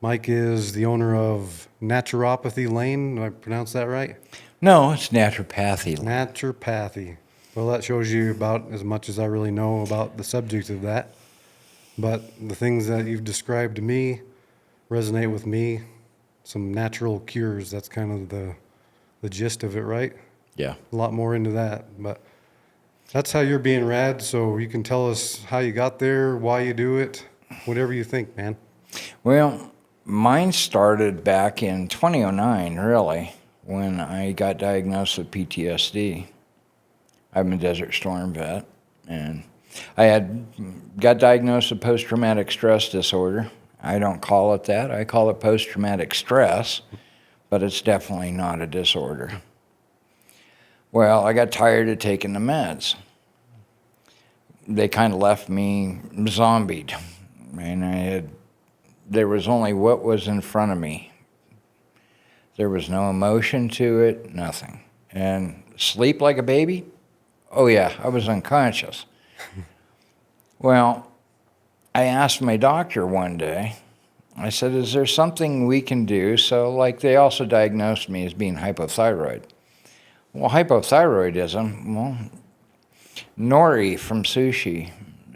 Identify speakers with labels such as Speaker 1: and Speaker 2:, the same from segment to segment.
Speaker 1: Mike is the owner of Naturopathy Lane. Did I pronounce that right?
Speaker 2: No, it's naturopathy.
Speaker 1: Naturopathy. Well, that shows you about as much as I really know about the subject of that. But the things that you've described to me resonate with me. Some natural cures. That's kind of the gist of it, right?
Speaker 2: Yeah.
Speaker 1: A lot more into that. But that's how you're being rad. So you can tell us how you got there, why you do it, whatever you think, man.
Speaker 2: Well, mine started back in 2009, really, when I got diagnosed with PTSD. I'm a Desert Storm vet, and I had got diagnosed with post-traumatic stress disorder. I don't call it that. I call it post-traumatic stress, but it's definitely not a disorder. Well, I got tired of taking the meds. They kind of left me zombied, and there was only what was in front of me. There was no emotion to it, nothing. And sleep like a baby? Oh yeah, I was unconscious. Well, I asked my doctor one day, I said, is there something we can do? So like they also diagnosed me as being hypothyroid. Well, hypothyroidism, well, nori from sushi,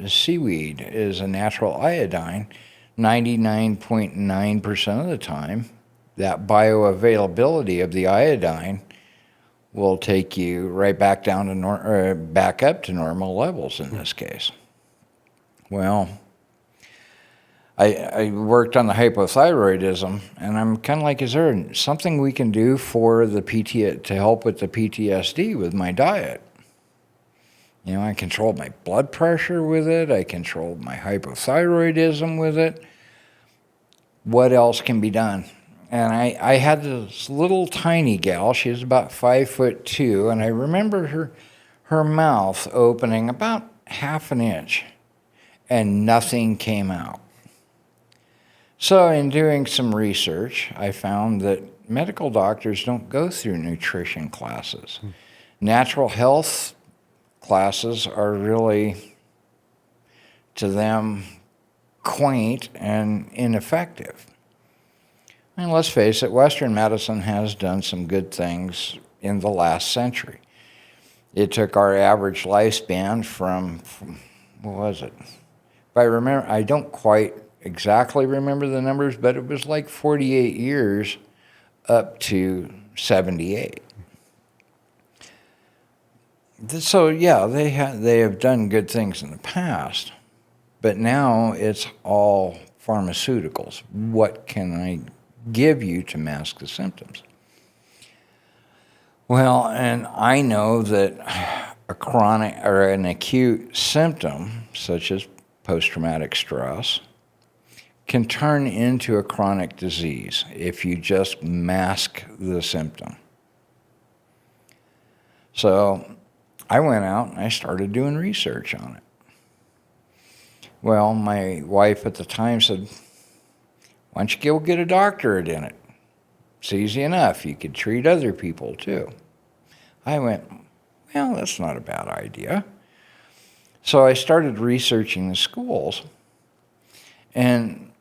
Speaker 2: seaweed, is a natural iodine. 99.9% of the time, that bioavailability of the iodine will take you right back down to back up to normal levels in this case. Well, I worked on the hypothyroidism, and I'm kind of like, is there something we can do for the to help with the PTSD with my diet? You know, I controlled my blood pressure with it. I controlled my hypothyroidism with it. What else can be done? And I had this little tiny gal. She was about 5'2", and I remember her mouth opening about half an inch, and nothing came out. So in doing some research, I found that medical doctors don't go through nutrition classes. Natural health classes are really, to them, quaint and ineffective. And let's face it, Western medicine has done some good things in the last century. It took our average lifespan from what was it? If I remember, I don't quite exactly remember the numbers, but it was like 48 years up to 78. So yeah, they have done good things in the past, but now it's all pharmaceuticals. What can I give you to mask the symptoms? Well, and I know that a chronic or an acute symptom, such as post-traumatic stress, can turn into a chronic disease if you just mask the symptom. So I went out and I started doing research on it. Well, my wife at the time said, why don't you go get a doctorate in it? It's easy enough. You could treat other people too. I went, well, that's not a bad idea. So I started researching the schools. And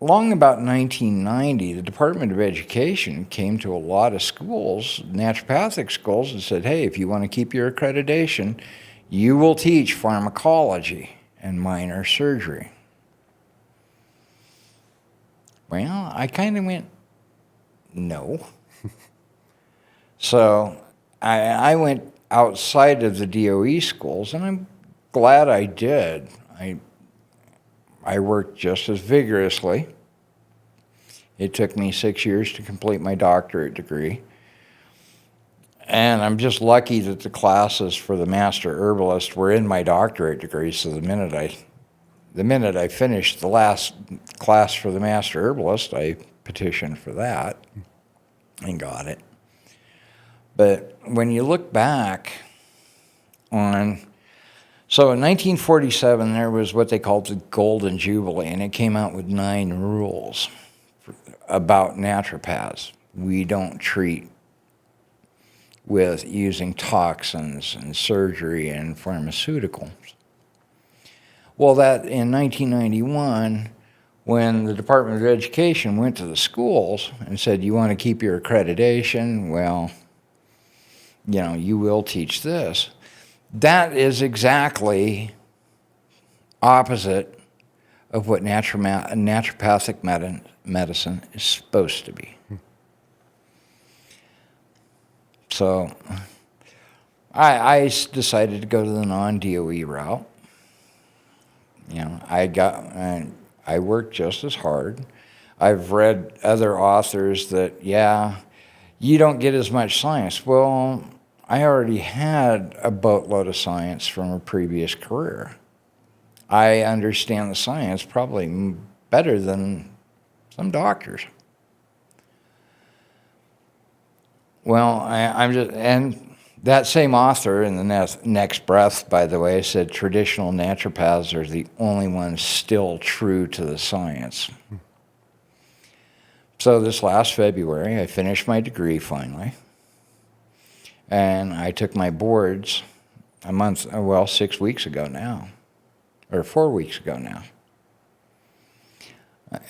Speaker 2: long about 1990, the Department of Education came to a lot of schools, naturopathic schools, and said, hey, if you want to keep your accreditation, you will teach pharmacology and minor surgery. Well, I kind of went, no. So I went outside of the DOE schools, and I'm glad I did. I worked just as vigorously. It took me 6 years to complete my doctorate degree. And I'm just lucky that the classes for the master herbalist were in my doctorate degree, so the minute I finished the last class for the master herbalist, I petitioned for that and got it. But when you look back on, so in 1947, there was what they called the Golden Jubilee, and it came out with 9 rules about naturopaths. We don't treat with using toxins and surgery and pharmaceuticals. Well, that in 1991 When the Department of Education went to the schools and said, you want to keep your accreditation, well, you will teach this. That is exactly opposite of what naturopathic medicine is supposed to be. So I decided to go to the non-DOE route. I worked just as hard. I've read other authors that, you don't get as much science. Well, I already had a boatload of science from a previous career. I understand the science probably better than some doctors. Well, and that same author in the next breath, by the way, said traditional naturopaths are the only ones still true to the science. So this last February, I finished my degree finally. And I took my boards 6 weeks ago now, or 4 weeks ago now.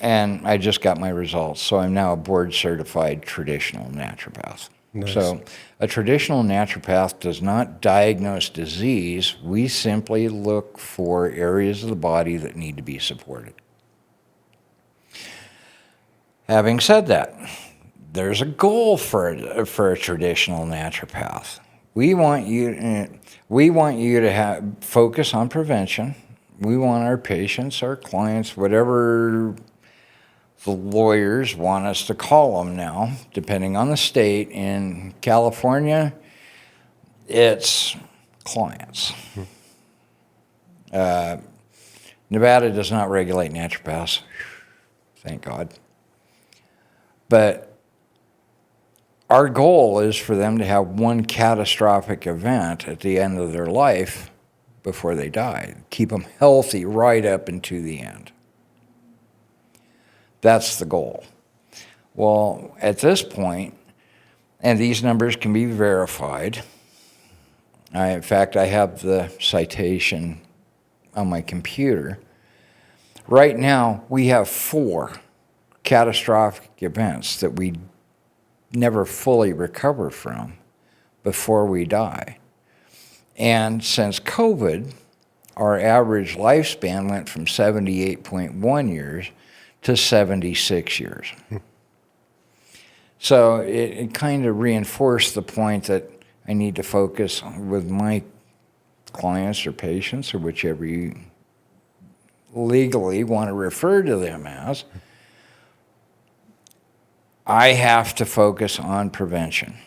Speaker 2: And I just got my results. So I'm now a board certified traditional naturopath.
Speaker 1: Nice.
Speaker 2: So a traditional naturopath does not diagnose disease. We simply look for areas of the body that need to be supported. Having said that, there's a goal for a traditional naturopath. We want you to focus on prevention. We want our patients, our clients, whatever the lawyers want us to call them now, depending on the state. In California, it's clients. Nevada does not regulate naturopaths, thank God. But our goal is for them to have one catastrophic event at the end of their life before they die. Keep them healthy right up into the end. That's the goal. Well, at this point, and these numbers can be verified. In fact, I have the citation on my computer. Right now, we have 4 catastrophic events that we never fully recover from before we die. And since COVID, our average lifespan went from 78.1 years to 76 years. So it kind of reinforced the point that I need to focus with my clients or patients, or whichever you legally want to refer to them as. I have to focus on prevention.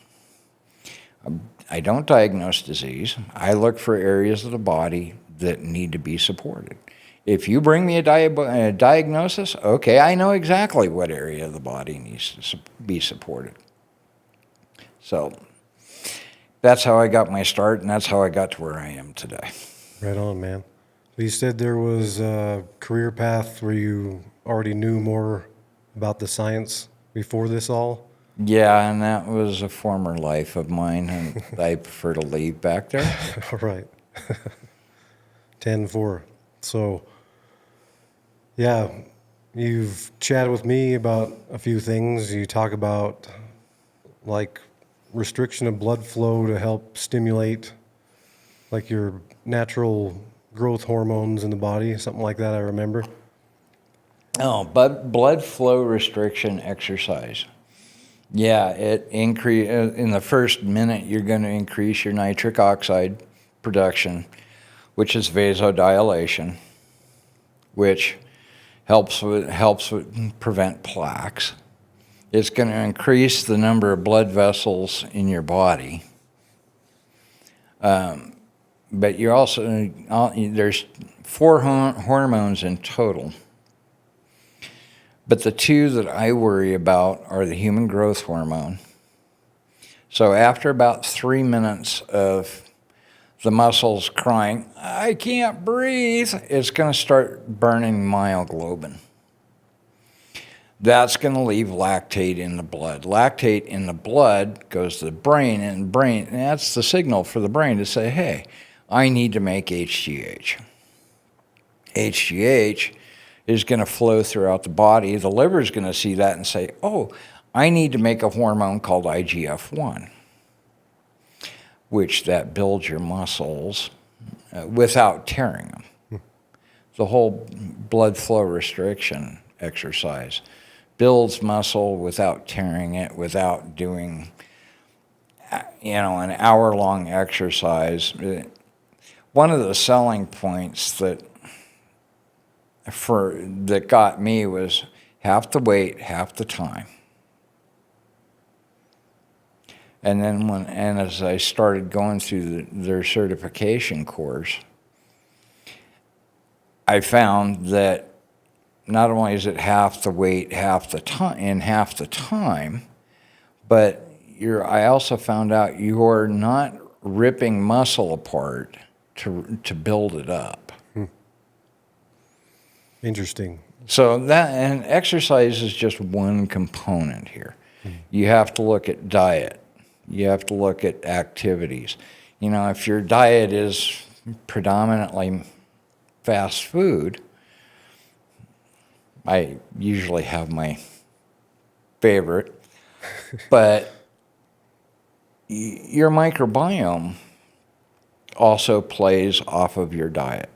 Speaker 2: I don't diagnose disease. I look for areas of the body that need to be supported. If you bring me a diagnosis, okay, I know exactly what area of the body needs to be supported. So that's how I got my start, and that's how I got to where I am today.
Speaker 1: Right on, man. So you said there was a career path where you already knew more about the science before this all?
Speaker 2: Yeah, and that was a former life of mine, and I prefer to leave back there.
Speaker 1: All right. 10-4. So, yeah, you've chatted with me about a few things. You talk about, like, restriction of blood flow to help stimulate, like, your natural growth hormones in the body, something like that, I remember.
Speaker 2: Oh, but blood flow restriction exercise. Yeah, it in the first minute you're going to increase your nitric oxide production, which is vasodilation, which helps prevent plaques. It's going to increase the number of blood vessels in your body. But you're also there's 4 hormones in total. But the 2 that I worry about are the human growth hormone. So after about 3 minutes of the muscles crying, I can't breathe, it's going to start burning myoglobin. That's going to leave lactate in the blood. Lactate in the blood goes to the brain, and that's the signal for the brain to say, hey, I need to make HGH. HGH is going to flow throughout the body. The liver is going to see that and say, oh, I need to make a hormone called IGF-1, which that builds your muscles without tearing them. The whole blood flow restriction exercise builds muscle without tearing it, without doing, an hour-long exercise. One of the selling points that got me was half the weight, half the time. And then as I started going through their certification course, I found that not only is it half the weight, half the time, in half the time, but I also found out you're not ripping muscle apart to build it up.
Speaker 1: Interesting.
Speaker 2: So and exercise is just one component here. You have to look at diet. You have to look at activities. If your diet is predominantly fast food, I usually have my favorite, but your microbiome also plays off of your diet,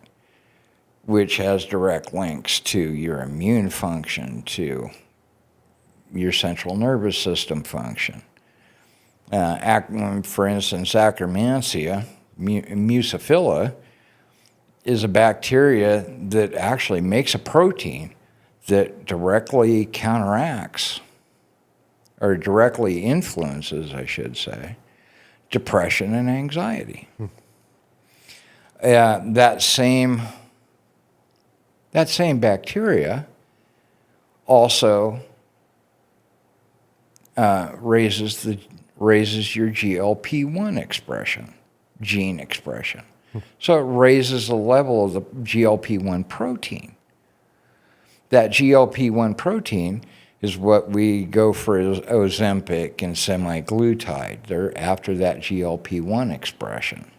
Speaker 2: which has direct links to your immune function, to your central nervous system function. For instance, Akkermansia, Mucophylla, is a bacteria that actually makes a protein that directly counteracts, or directly influences, I should say, depression and anxiety. That same bacteria also raises your GLP-1 gene expression. So it raises the level of the GLP-1 protein. That GLP-1 protein is what we go for as Ozempic and semaglutide. They're after that GLP-1 expression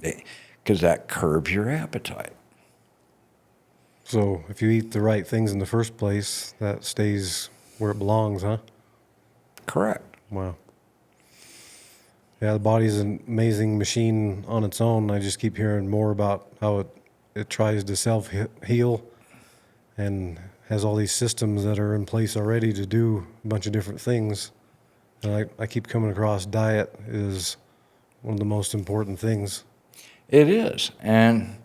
Speaker 2: because that curbs your appetite.
Speaker 1: So if you eat the right things in the first place, that stays where it belongs, huh?
Speaker 2: Correct.
Speaker 1: Wow. Yeah, the body's an amazing machine on its own. I just keep hearing more about how it tries to self-heal and has all these systems that are in place already to do a bunch of different things. And I keep coming across diet is one of the most important things.
Speaker 2: It is. And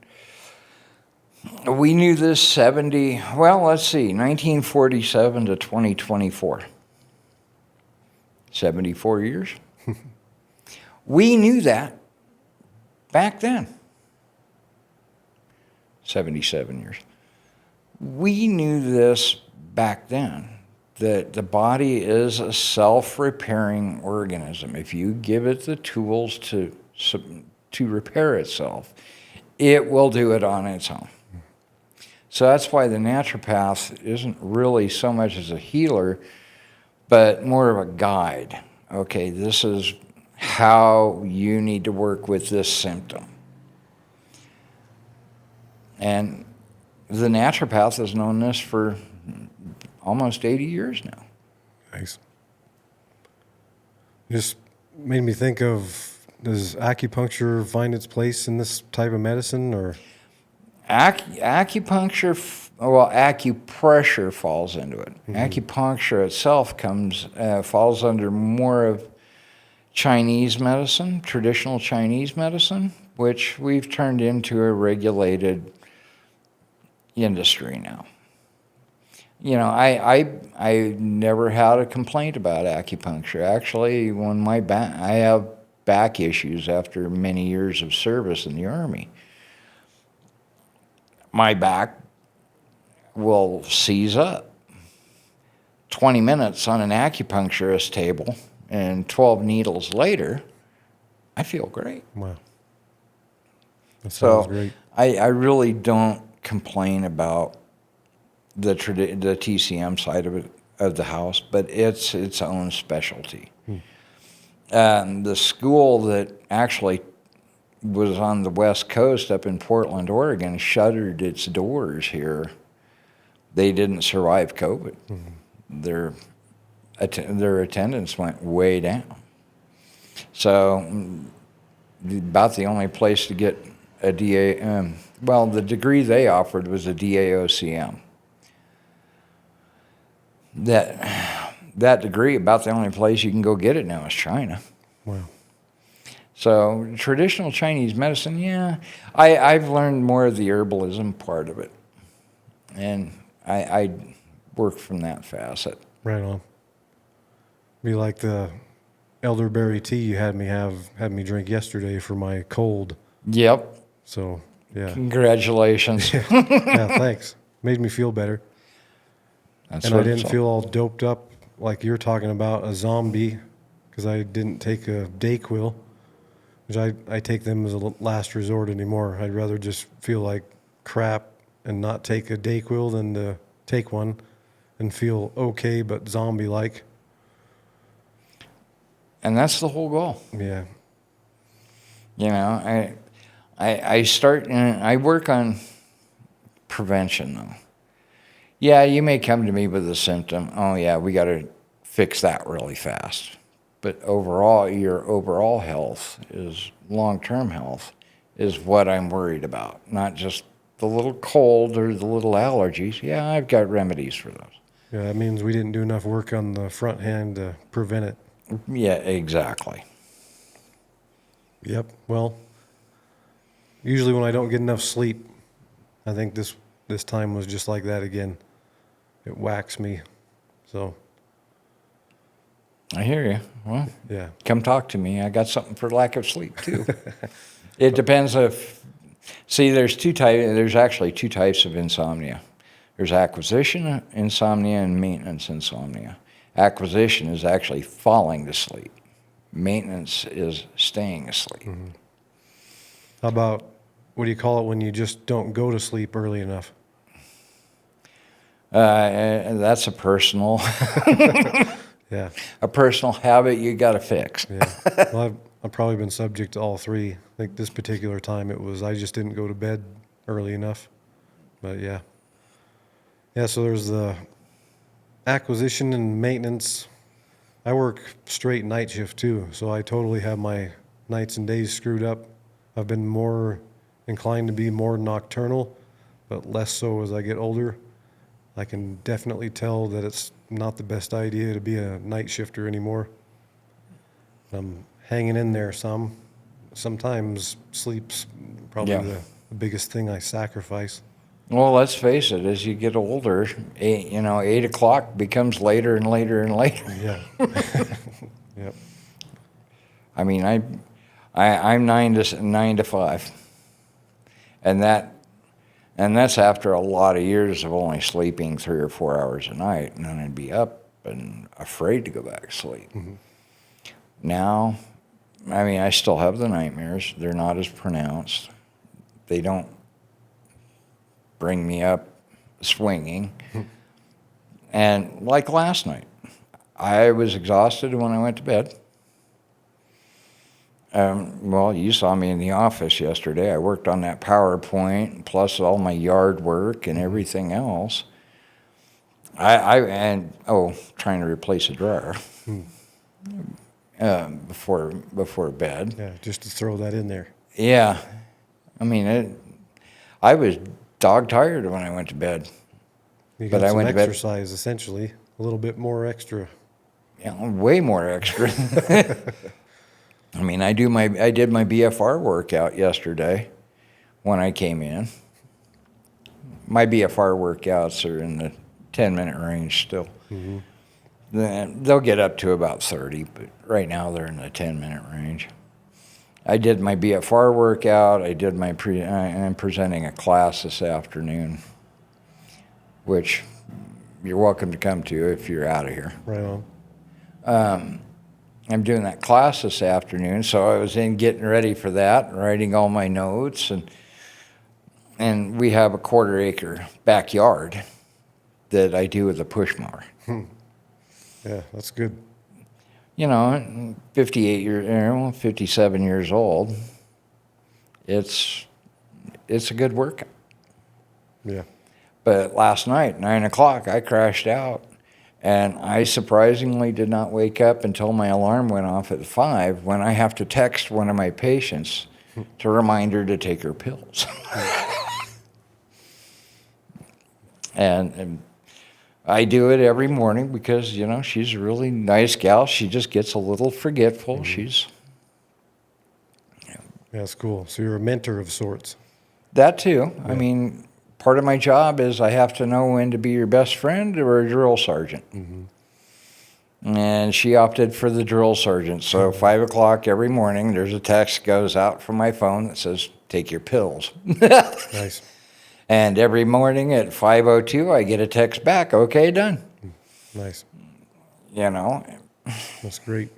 Speaker 2: we knew this 1947 to 2024. 74 years. We knew that back then. 77 years. We knew this back then, that the body is a self-repairing organism. If you give it the tools to repair itself, it will do it on its own. So that's why the naturopath isn't really so much as a healer, but more of a guide. Okay, this is how you need to work with this symptom. And the naturopath has known this for almost 80 years now.
Speaker 1: Nice. Just made me think of, does acupuncture find its place in this type of medicine, or?
Speaker 2: Acupressure falls into it. Mm-hmm. Acupuncture itself falls under more of Chinese medicine, traditional Chinese medicine, which we've turned into a regulated industry now. I never had a complaint about acupuncture. Actually, when I have back issues after many years of service in the Army. My back will seize up. 20 minutes on an acupuncturist table and 12 needles later, I feel great.
Speaker 1: Wow. That sounds great.
Speaker 2: I really don't complain about the TCM side of the house, but it's its own specialty. The school that actually was on the West Coast up in Portland, Oregon, shuttered its doors here they didn't survive COVID. Their attendance went way down. So about the only place to get a well, the degree they offered was a DAOCM. That degree, about the only place you can go get it now is China.
Speaker 1: Wow.
Speaker 2: So traditional Chinese medicine, yeah, I've learned more of the herbalism part of it, and I work from that facet.
Speaker 1: Right on. Be like the elderberry tea you had me drink yesterday for my cold.
Speaker 2: Yep.
Speaker 1: So yeah.
Speaker 2: Congratulations.
Speaker 1: Yeah, thanks. Made me feel better.
Speaker 2: That's
Speaker 1: And I
Speaker 2: what it's
Speaker 1: didn't feel all doped up like you're talking about, a zombie, because I didn't take a Dayquil, which I take them as a last resort anymore. I'd rather just feel like crap and not take a Dayquil than to take one and feel okay but zombie-like.
Speaker 2: And that's the whole goal.
Speaker 1: Yeah.
Speaker 2: You know, I work on prevention though. Yeah, you may come to me with a symptom. Oh yeah, we got to fix that really fast. But overall, your overall health is long-term health is what I'm worried about. Not just the little cold or the little allergies. Yeah, I've got remedies for those.
Speaker 1: Yeah, that means we didn't do enough work on the front hand to prevent it.
Speaker 2: Yeah, exactly.
Speaker 1: Yep. Well, usually when I don't get enough sleep, I think this time was just like that again. It whacks me. So,
Speaker 2: I hear you. Well,
Speaker 1: yeah.
Speaker 2: come talk to me. I got something for lack of sleep too. It depends if. See, there's actually two types of insomnia. There's acquisition insomnia and maintenance insomnia. Acquisition is actually falling to sleep. Maintenance is staying asleep.
Speaker 1: Mm-hmm. How about, what do you call it when you just don't go to sleep early enough?
Speaker 2: That's a personal,
Speaker 1: Yeah.
Speaker 2: a personal habit you got to fix.
Speaker 1: Yeah. Well, I've probably been subject to all three. I think this particular time it was I just didn't go to bed early enough. But yeah. Yeah, so there's the acquisition and maintenance. I work straight night shift too, so I totally have my nights and days screwed up. I've been more inclined to be more nocturnal, but less so as I get older. I can definitely tell that it's not the best idea to be a night shifter anymore. I'm hanging in there some. Sometimes sleep's probably
Speaker 2: Yeah.
Speaker 1: the biggest thing I sacrifice.
Speaker 2: Well, let's face it, as you get older, 8 o'clock becomes later and later and later.
Speaker 1: Yeah. Yep.
Speaker 2: I mean, I'm 9 to 5, and that's after a lot of years of only sleeping 3 or 4 hours a night, and then I'd be up and afraid to go back to sleep.
Speaker 1: Mm-hmm.
Speaker 2: Now, I mean, I still have the nightmares. They're not as pronounced. They don't bring me up swinging. And like last night, I was exhausted when I went to bed. Well, you saw me in the office yesterday. I worked on that PowerPoint, plus all my yard work and everything else. Trying to replace a dryer before bed.
Speaker 1: Yeah, just to throw that in there.
Speaker 2: Yeah, I mean, I was dog tired when I went to bed.
Speaker 1: You
Speaker 2: But
Speaker 1: got
Speaker 2: I
Speaker 1: some
Speaker 2: went to bed-
Speaker 1: exercise, essentially. A little bit more extra.
Speaker 2: Way more extra. I mean, I did my BFR workout yesterday when I came in. My BFR workouts are in the 10-minute range still.
Speaker 1: Mm-hmm.
Speaker 2: They'll get up to about 30, but right now they're in the 10-minute range. I did my BFR workout. I'm presenting a class this afternoon, which you're welcome to come to if you're out of here.
Speaker 1: Right on.
Speaker 2: I'm doing that class this afternoon, so I was getting ready for that, writing all my notes, and we have a 1/4 acre backyard that I do with a push mower.
Speaker 1: Yeah, that's good.
Speaker 2: 57 years old. It's a good workout.
Speaker 1: Yeah.
Speaker 2: But last night, 9 o'clock, I crashed out. And I surprisingly did not wake up until my alarm went off at 5, when I have to text one of my patients to remind her to take her pills. And I do it every morning because, she's a really nice gal. She just gets a little forgetful. She's
Speaker 1: Yeah, that's cool. So you're a mentor of sorts.
Speaker 2: that too. I mean, part of my job is I have to know when to be your best friend or a drill sergeant. And she opted for the drill sergeant. So 5 o'clock every morning, there's a text goes out from my phone that says, take your pills.
Speaker 1: Nice.
Speaker 2: And every morning at 5:02, I get a text back, okay, done.
Speaker 1: Nice.
Speaker 2: That's
Speaker 1: great.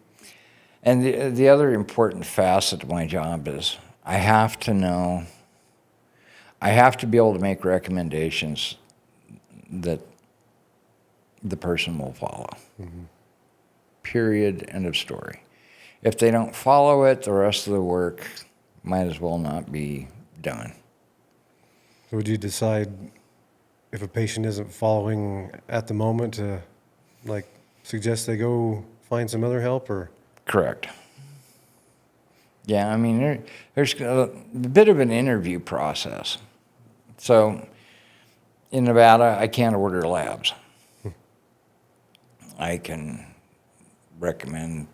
Speaker 2: And the other important facet of my job is I have to be able to make recommendations that the person will follow. Period, end of story. If they don't follow it, the rest of the work might as well not be done.
Speaker 1: So would you decide if a patient isn't following at the moment to, suggest they go find some other help, or?
Speaker 2: Correct. Yeah, I mean, there's a bit of an interview process. So in Nevada, I can't order labs. I can recommend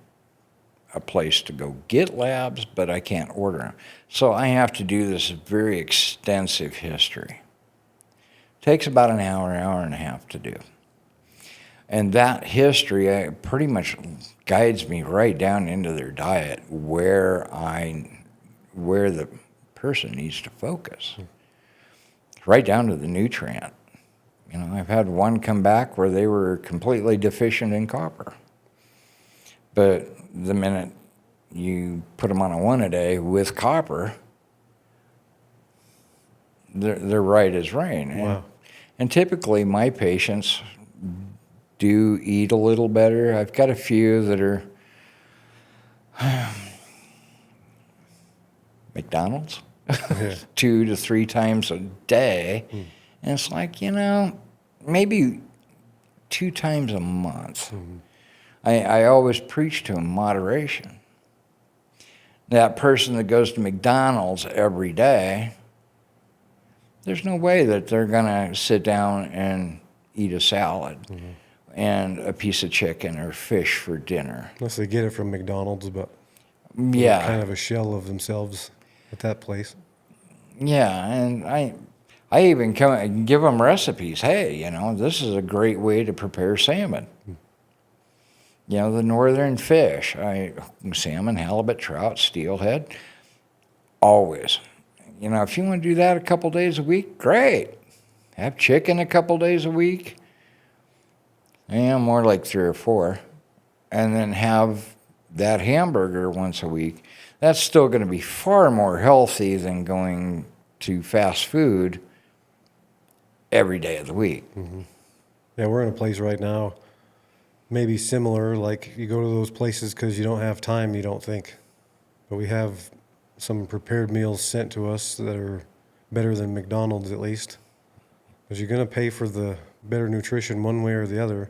Speaker 2: a place to go get labs, but I can't order them. So I have to do this very extensive history. Takes about an hour and a half to do. And that history pretty much guides me right down into their diet, where the person needs to focus, right down to the nutrient. I've had one come back where they were completely deficient in copper. But the minute you put them on a 1-a-day with copper, they're right as rain.
Speaker 1: Wow.
Speaker 2: And typically my patients do eat a little better. I've got a few that are McDonald's 2 to 3 times a day. And it's like, maybe 2 times a month. I always preach to them moderation. That person that goes to McDonald's every day, there's no way that they're going to sit down and eat a salad and a piece of chicken or fish for dinner.
Speaker 1: Unless they get it from McDonald's, but
Speaker 2: Yeah.
Speaker 1: they're kind of a shell of themselves at that place.
Speaker 2: Yeah, and I even come and give them recipes. Hey, this is a great way to prepare salmon. The northern fish, salmon, halibut, trout, steelhead, always. If you want to do that a couple days a week, great. Have chicken a couple days a week. More like 3 or 4. And then have that hamburger once a week. That's still going to be far more healthy than going to fast food every day of the week.
Speaker 1: Yeah, we're in a place right now, maybe similar, like you go to those places because you don't have time, you don't think. But we have some prepared meals sent to us that are better than McDonald's, at least. Because you're going to pay for the better nutrition one way or the other,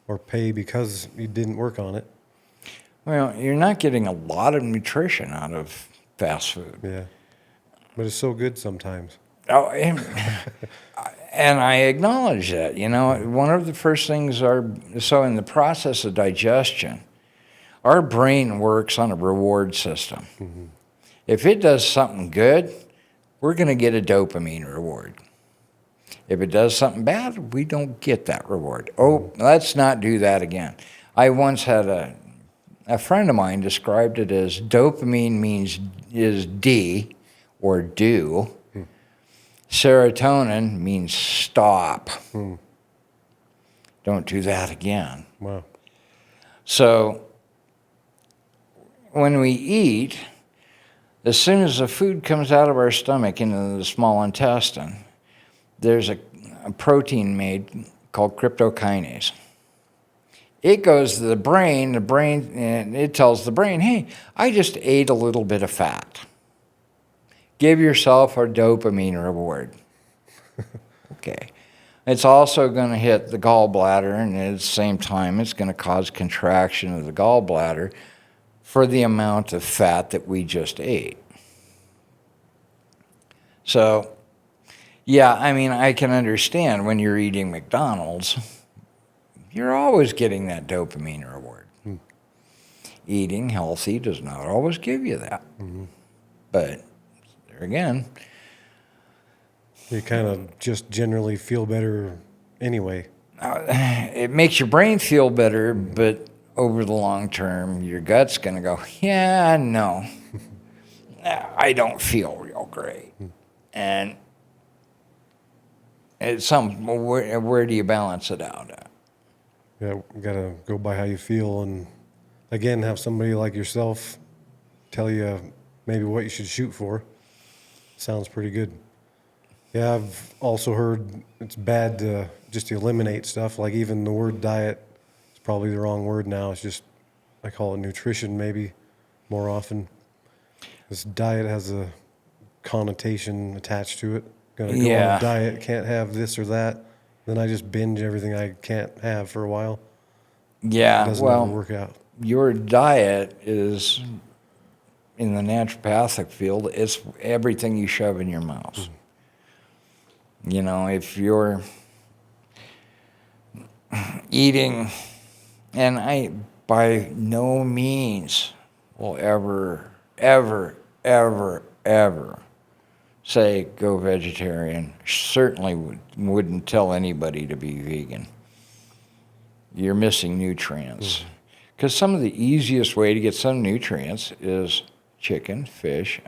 Speaker 1: or pay because you didn't work on it.
Speaker 2: Well, you're not getting a lot of nutrition out of fast food.
Speaker 1: Yeah. But it's so good sometimes.
Speaker 2: Oh, and I acknowledge that. One of the first things so in the process of digestion, our brain works on a reward system. If it does something good, we're going to get a dopamine reward. If it does something bad, we don't get that reward. Oh, let's not do that again. I once had a friend of mine described it as dopamine is D, or do. Serotonin means stop. Don't do that again.
Speaker 1: Wow.
Speaker 2: So when we eat, as soon as the food comes out of our stomach into the small intestine, there's a protein made called cryptokinase. It goes to the brain, and it tells the brain, hey, I just ate a little bit of fat. Give yourself a dopamine reward. Okay. It's also going to hit the gallbladder, and at the same time, it's going to cause contraction of the gallbladder for the amount of fat that we just ate. So, yeah, I mean, I can understand when you're eating McDonald's, you're always getting that dopamine reward. Eating healthy does not always give you that. But there again,
Speaker 1: You kind of just generally feel better anyway.
Speaker 2: it makes your brain feel better, but over the long term, your gut's going to go, yeah, no, I don't feel real great. And it's where do you balance it out at?
Speaker 1: Yeah, you gotta go by how you feel, and again, have somebody like yourself tell you maybe what you should shoot for. Sounds pretty good. Yeah, I've also heard it's bad to just eliminate stuff. Like even the word diet is probably the wrong word now. It's just, I call it nutrition maybe more often. This diet has a connotation attached to it. Gonna go on
Speaker 2: Yeah.
Speaker 1: a diet, can't have this or that. Then I just binge everything I can't have for a while. It
Speaker 2: Yeah,
Speaker 1: doesn't ever
Speaker 2: well,
Speaker 1: work out.
Speaker 2: your diet is, in the naturopathic field, it's everything you shove in your mouth. You know, if you're eating, and I by no means will ever say go vegetarian. Certainly wouldn't tell anybody to be vegan. You're missing nutrients. Because some of the easiest way to get some nutrients is chicken, fish,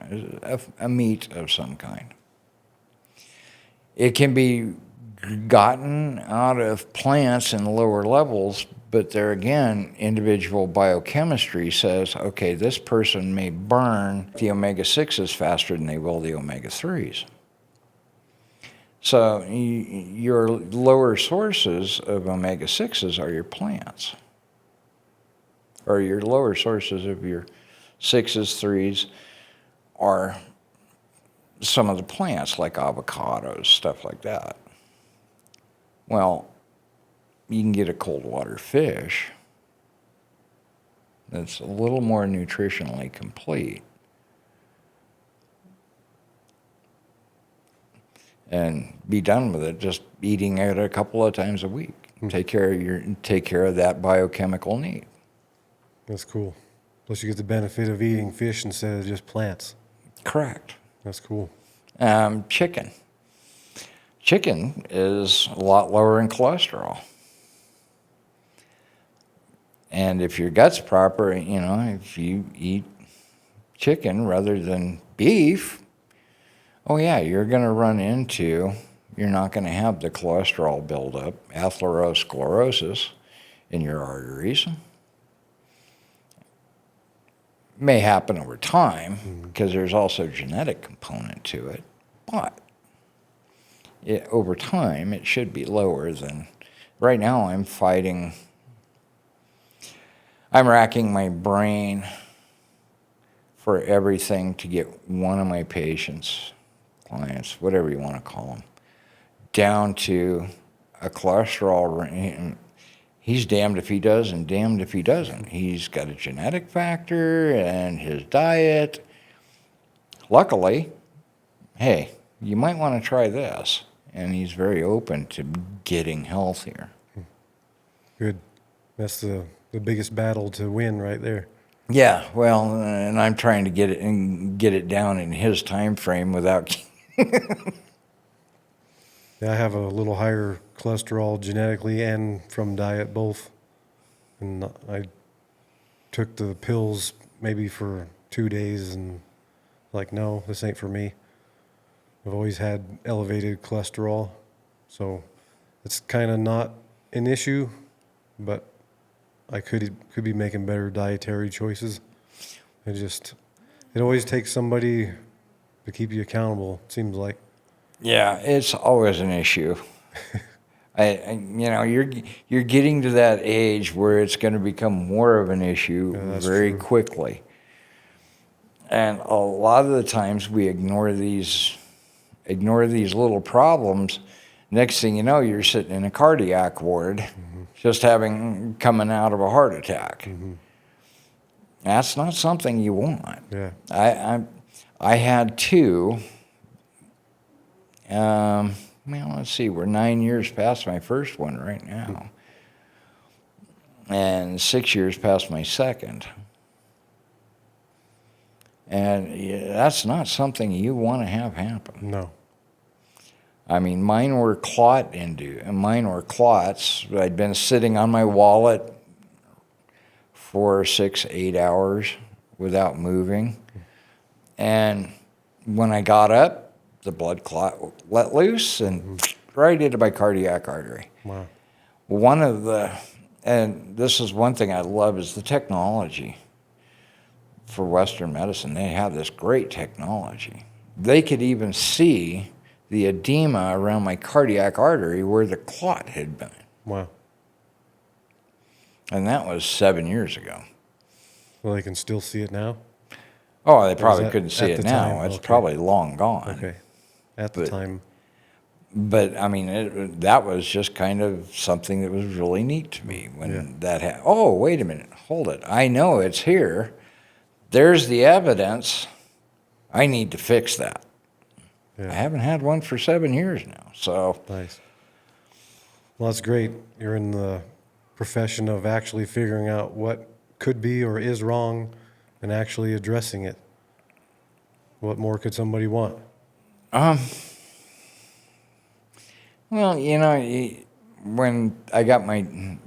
Speaker 2: a meat of some kind. It can be gotten out of plants in lower levels, but there again, individual biochemistry says, okay, this person may burn the omega-6s faster than they will the omega-3s. So your lower sources of omega-6s are your plants, or your lower sources of your 6s, 3s are some of the plants like avocados, stuff like that. Well, you can get a cold water fish that's a little more nutritionally complete and be done with it, just eating it a couple of times a week. Take care of that biochemical need.
Speaker 1: That's cool. Plus you get the benefit of eating fish instead of just plants.
Speaker 2: Correct.
Speaker 1: That's cool.
Speaker 2: Chicken. Chicken is a lot lower in cholesterol. And if your gut's proper, you know, if you eat chicken rather than beef, oh yeah, you're going to you're not going to have the cholesterol buildup, atherosclerosis in your arteries. May happen over time because there's also a genetic component to it, but over time it should be lower than. Right now I'm racking my brain for everything to get one of my patients, clients, whatever you want to call them, down to a cholesterol range. He's damned if he does and damned if he doesn't. He's got a genetic factor and his diet. Luckily, hey, you might want to try this. And he's very open to getting healthier.
Speaker 1: Good. That's the biggest battle to win right there.
Speaker 2: Yeah, well, and I'm trying to get it down in his time frame without.
Speaker 1: Yeah, I have a little higher cholesterol genetically and from diet both. And I took the pills maybe for 2 days and like, no, this ain't for me. I've always had elevated cholesterol, so it's kind of not an issue, but I could be making better dietary choices. It always takes somebody to keep you accountable, it seems like.
Speaker 2: Yeah, it's always an issue. You're getting to that age where it's going to become more of an issue very
Speaker 1: true.
Speaker 2: quickly. And a lot of the times we ignore these little problems, Next thing you know, you're sitting in a cardiac ward, just coming out of a heart attack. That's not something you want.
Speaker 1: Yeah.
Speaker 2: I had two. Well, let's see. We're 9 years past my first one right now, and 6 years past my second. And that's not something you want to have happen.
Speaker 1: No.
Speaker 2: I mean, mine were clots. I'd been sitting on my wallet for 6, 8 hours without moving. And when I got up, the blood clot let loose and right into my cardiac artery.
Speaker 1: Wow.
Speaker 2: And this is one thing I love, is the technology for Western medicine. They have this great technology. They could even see the edema around my cardiac artery where the clot had been.
Speaker 1: Wow.
Speaker 2: And that was 7 years ago.
Speaker 1: Well, they can still see it now?
Speaker 2: Oh, they probably
Speaker 1: that
Speaker 2: couldn't see
Speaker 1: at
Speaker 2: it
Speaker 1: the
Speaker 2: now.
Speaker 1: time?
Speaker 2: It's
Speaker 1: Okay.
Speaker 2: probably long gone.
Speaker 1: Okay. At the time.
Speaker 2: But I mean, that was just kind of something that was really neat to me when that happened. Oh, wait a minute. Hold it. I know it's here. There's the evidence. I need to fix that.
Speaker 1: Yeah.
Speaker 2: I haven't had one for 7 years now. So
Speaker 1: Nice. Well, that's great. You're in the profession of actually figuring out what could be or is wrong and actually addressing it. What more could somebody want?
Speaker 2: well, when I got my,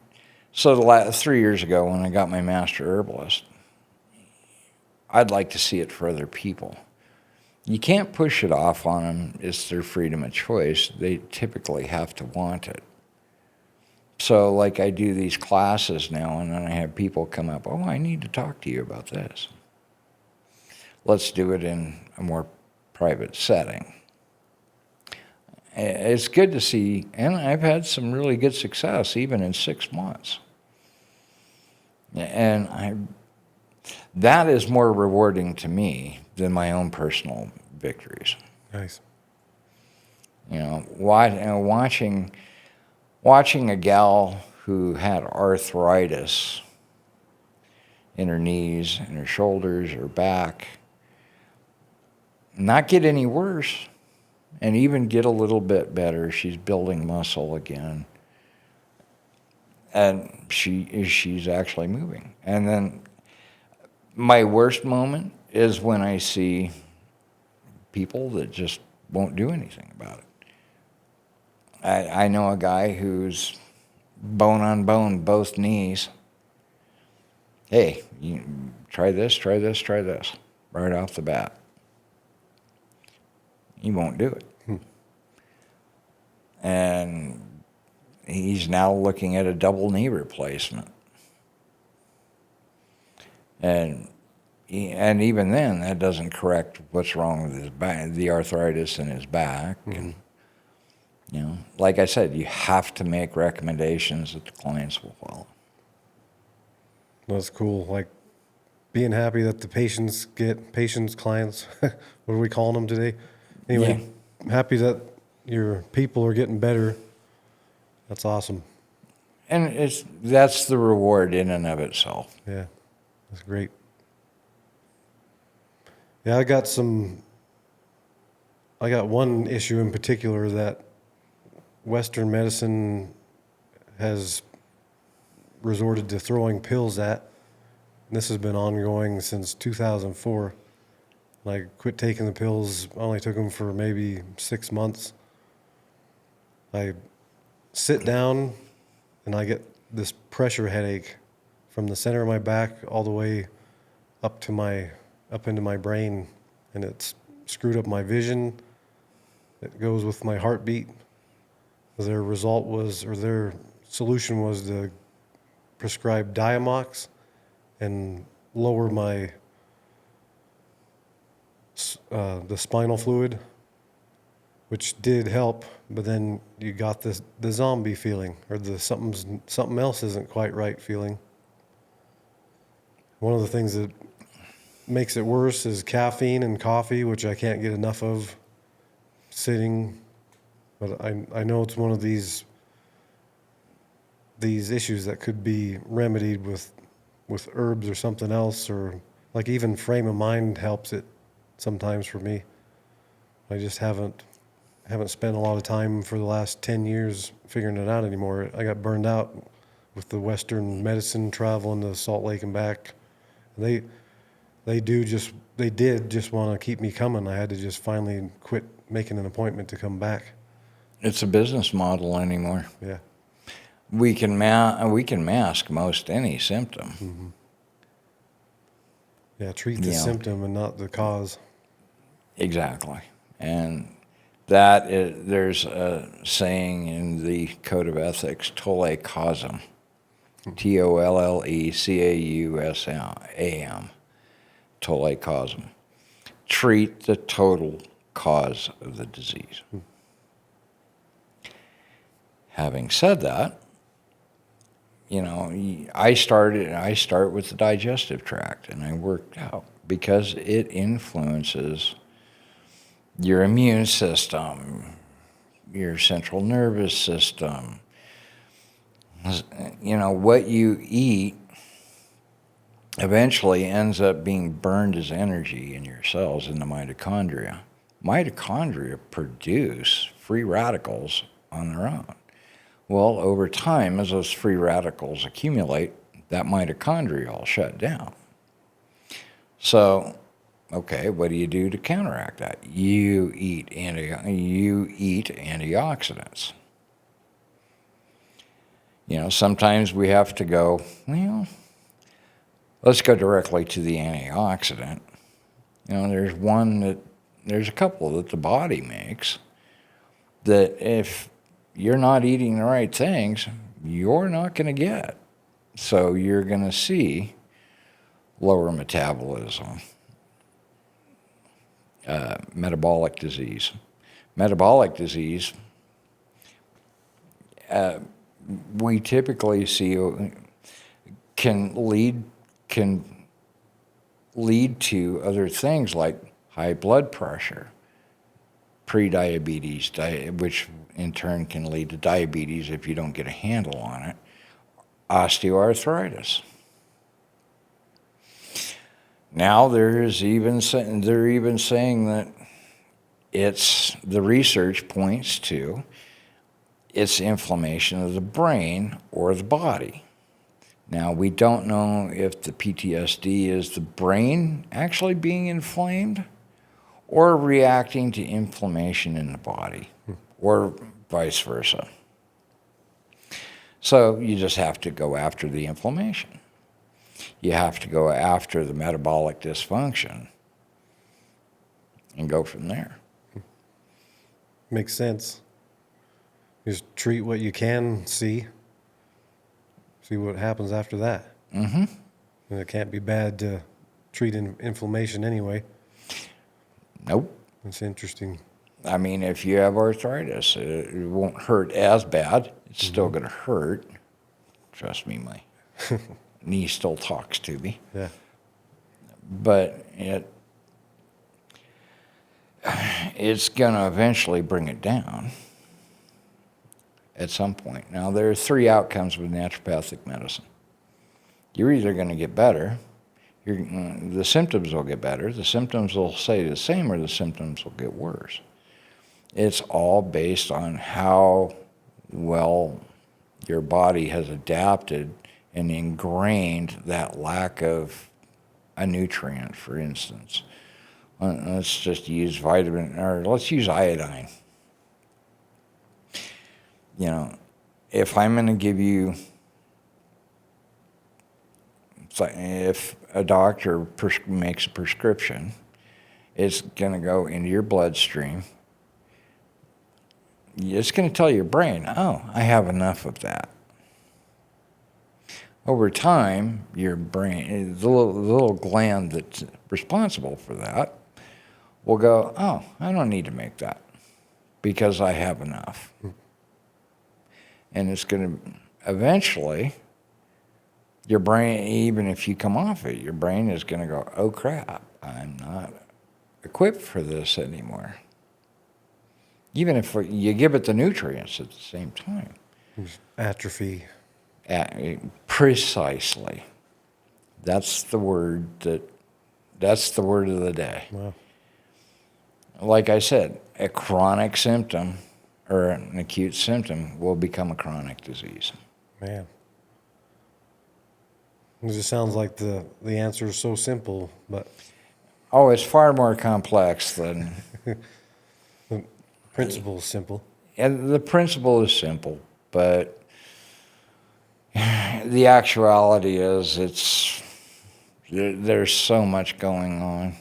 Speaker 2: so 3 years ago when I got my master herbalist, I'd like to see it for other people. You can't push it off on them. It's their freedom of choice. They typically have to want it. So like I do these classes now, and then I have people come up, oh, I need to talk to you about this. Let's do it in a more private setting. It's good to see, and I've had some really good success even in 6 months. And that is more rewarding to me than my own personal victories.
Speaker 1: Nice.
Speaker 2: Watching a gal who had arthritis in her knees, in her shoulders, her back, not get any worse, and even get a little bit better. She's building muscle again, and she's actually moving. And then my worst moment is when I see people that just won't do anything about it. I know a guy who's bone on bone, both knees. Hey, you try this, right off the bat. He won't do it. And he's now looking at a double knee replacement. And even then, that doesn't correct what's wrong with his back, the arthritis in his back. And, like I said, you have to make recommendations that the clients will follow.
Speaker 1: That's cool. Like being happy that the patients, clients, what are we calling them today? Anyway, happy that your people are getting better. That's awesome.
Speaker 2: And that's the reward in and of itself.
Speaker 1: Yeah, that's great. Yeah, I got one issue in particular that Western medicine has resorted to throwing pills at. This has been ongoing since 2004. I quit taking the pills, only took them for maybe 6 months. I sit down and I get this pressure headache from the center of my back all the way up into my brain, and it's screwed up my vision. It goes with my heartbeat. Their solution was to prescribe Diamox and lower the spinal fluid, which did help, but then you got the zombie feeling, or the something else isn't quite right feeling. One of the things that makes it worse is caffeine and coffee, which I can't get enough of sitting. But I know it's one of these issues that could be remedied with herbs or something else, or like even frame of mind helps it sometimes for me. I just haven't spent a lot of time for the last 10 years figuring it out anymore. I got burned out with the Western medicine traveling to Salt Lake and back. They did just want to keep me coming. I had to just finally quit making an appointment to come back.
Speaker 2: It's a business model anymore.
Speaker 1: Yeah.
Speaker 2: We can mask most any symptom.
Speaker 1: Mm-hmm. Yeah, treat the
Speaker 2: You know,
Speaker 1: symptom and not the cause.
Speaker 2: exactly. And that is, there's a saying in the Code of Ethics, tolle causam, TOLLECAUSAM, tolle causam. Treat the total cause of the disease. Having said that, you know, I start with the digestive tract, and I worked out because it influences your immune system, your central nervous system. You know, what you eat eventually ends up being burned as energy in your cells in the mitochondria. Mitochondria produce free radicals on their own. Well, over time, as those free radicals accumulate, that mitochondria all shut down. So, okay, what do you do to counteract that? You eat antioxidants. You know, sometimes we have to go, well, let's go directly to the antioxidant. You know, there's a couple that the body makes that if you're not eating the right things, you're not going to get. So you're going to see lower metabolism, metabolic disease. Metabolic disease, we typically see can lead to other things like high blood pressure, pre-diabetes, which in turn can lead to diabetes if you don't get a handle on it, osteoarthritis. Now they're even saying that the research points to it's inflammation of the brain or the body. Now, we don't know if the PTSD is the brain actually being inflamed or reacting to inflammation in the body, or vice versa. So you just have to go after the inflammation. You have to go after the metabolic dysfunction and go from there.
Speaker 1: Makes sense. Just treat what you can see what happens after that.
Speaker 2: Mm-hmm.
Speaker 1: And it can't be bad to treat inflammation anyway.
Speaker 2: Nope.
Speaker 1: That's interesting.
Speaker 2: I mean, if you have arthritis, it won't hurt as bad. It's still going to hurt. Trust me, my knee still talks to me.
Speaker 1: Yeah.
Speaker 2: But it's going to eventually bring it down at some point. Now, there are 3 outcomes with naturopathic medicine. You're either going to get better, the symptoms will get better, the symptoms will stay the same, or the symptoms will get worse. It's all based on how well your body has adapted and ingrained that lack of a nutrient, for instance. Let's just use let's use iodine. You know, if I'm going to give you, if a doctor makes a prescription, it's going to go into your bloodstream. It's going to tell your brain, oh, I have enough of that. Over time, your brain, the little gland that's responsible for that, will go, oh, I don't need to make that because I have enough. And it's going to eventually, your brain, even if you come off it, your brain is going to go, oh crap, I'm not equipped for this anymore. even if you give it the nutrients at the same time.
Speaker 1: Atrophy.
Speaker 2: Precisely. That's the word that's the word of the day.
Speaker 1: Wow.
Speaker 2: Like I said, a chronic symptom or an acute symptom will become a chronic disease.
Speaker 1: Man. It just sounds like the answer is so simple, but
Speaker 2: Oh, it's far more complex than
Speaker 1: the principle is simple.
Speaker 2: and the principle is simple, but the actuality is there's so much going on.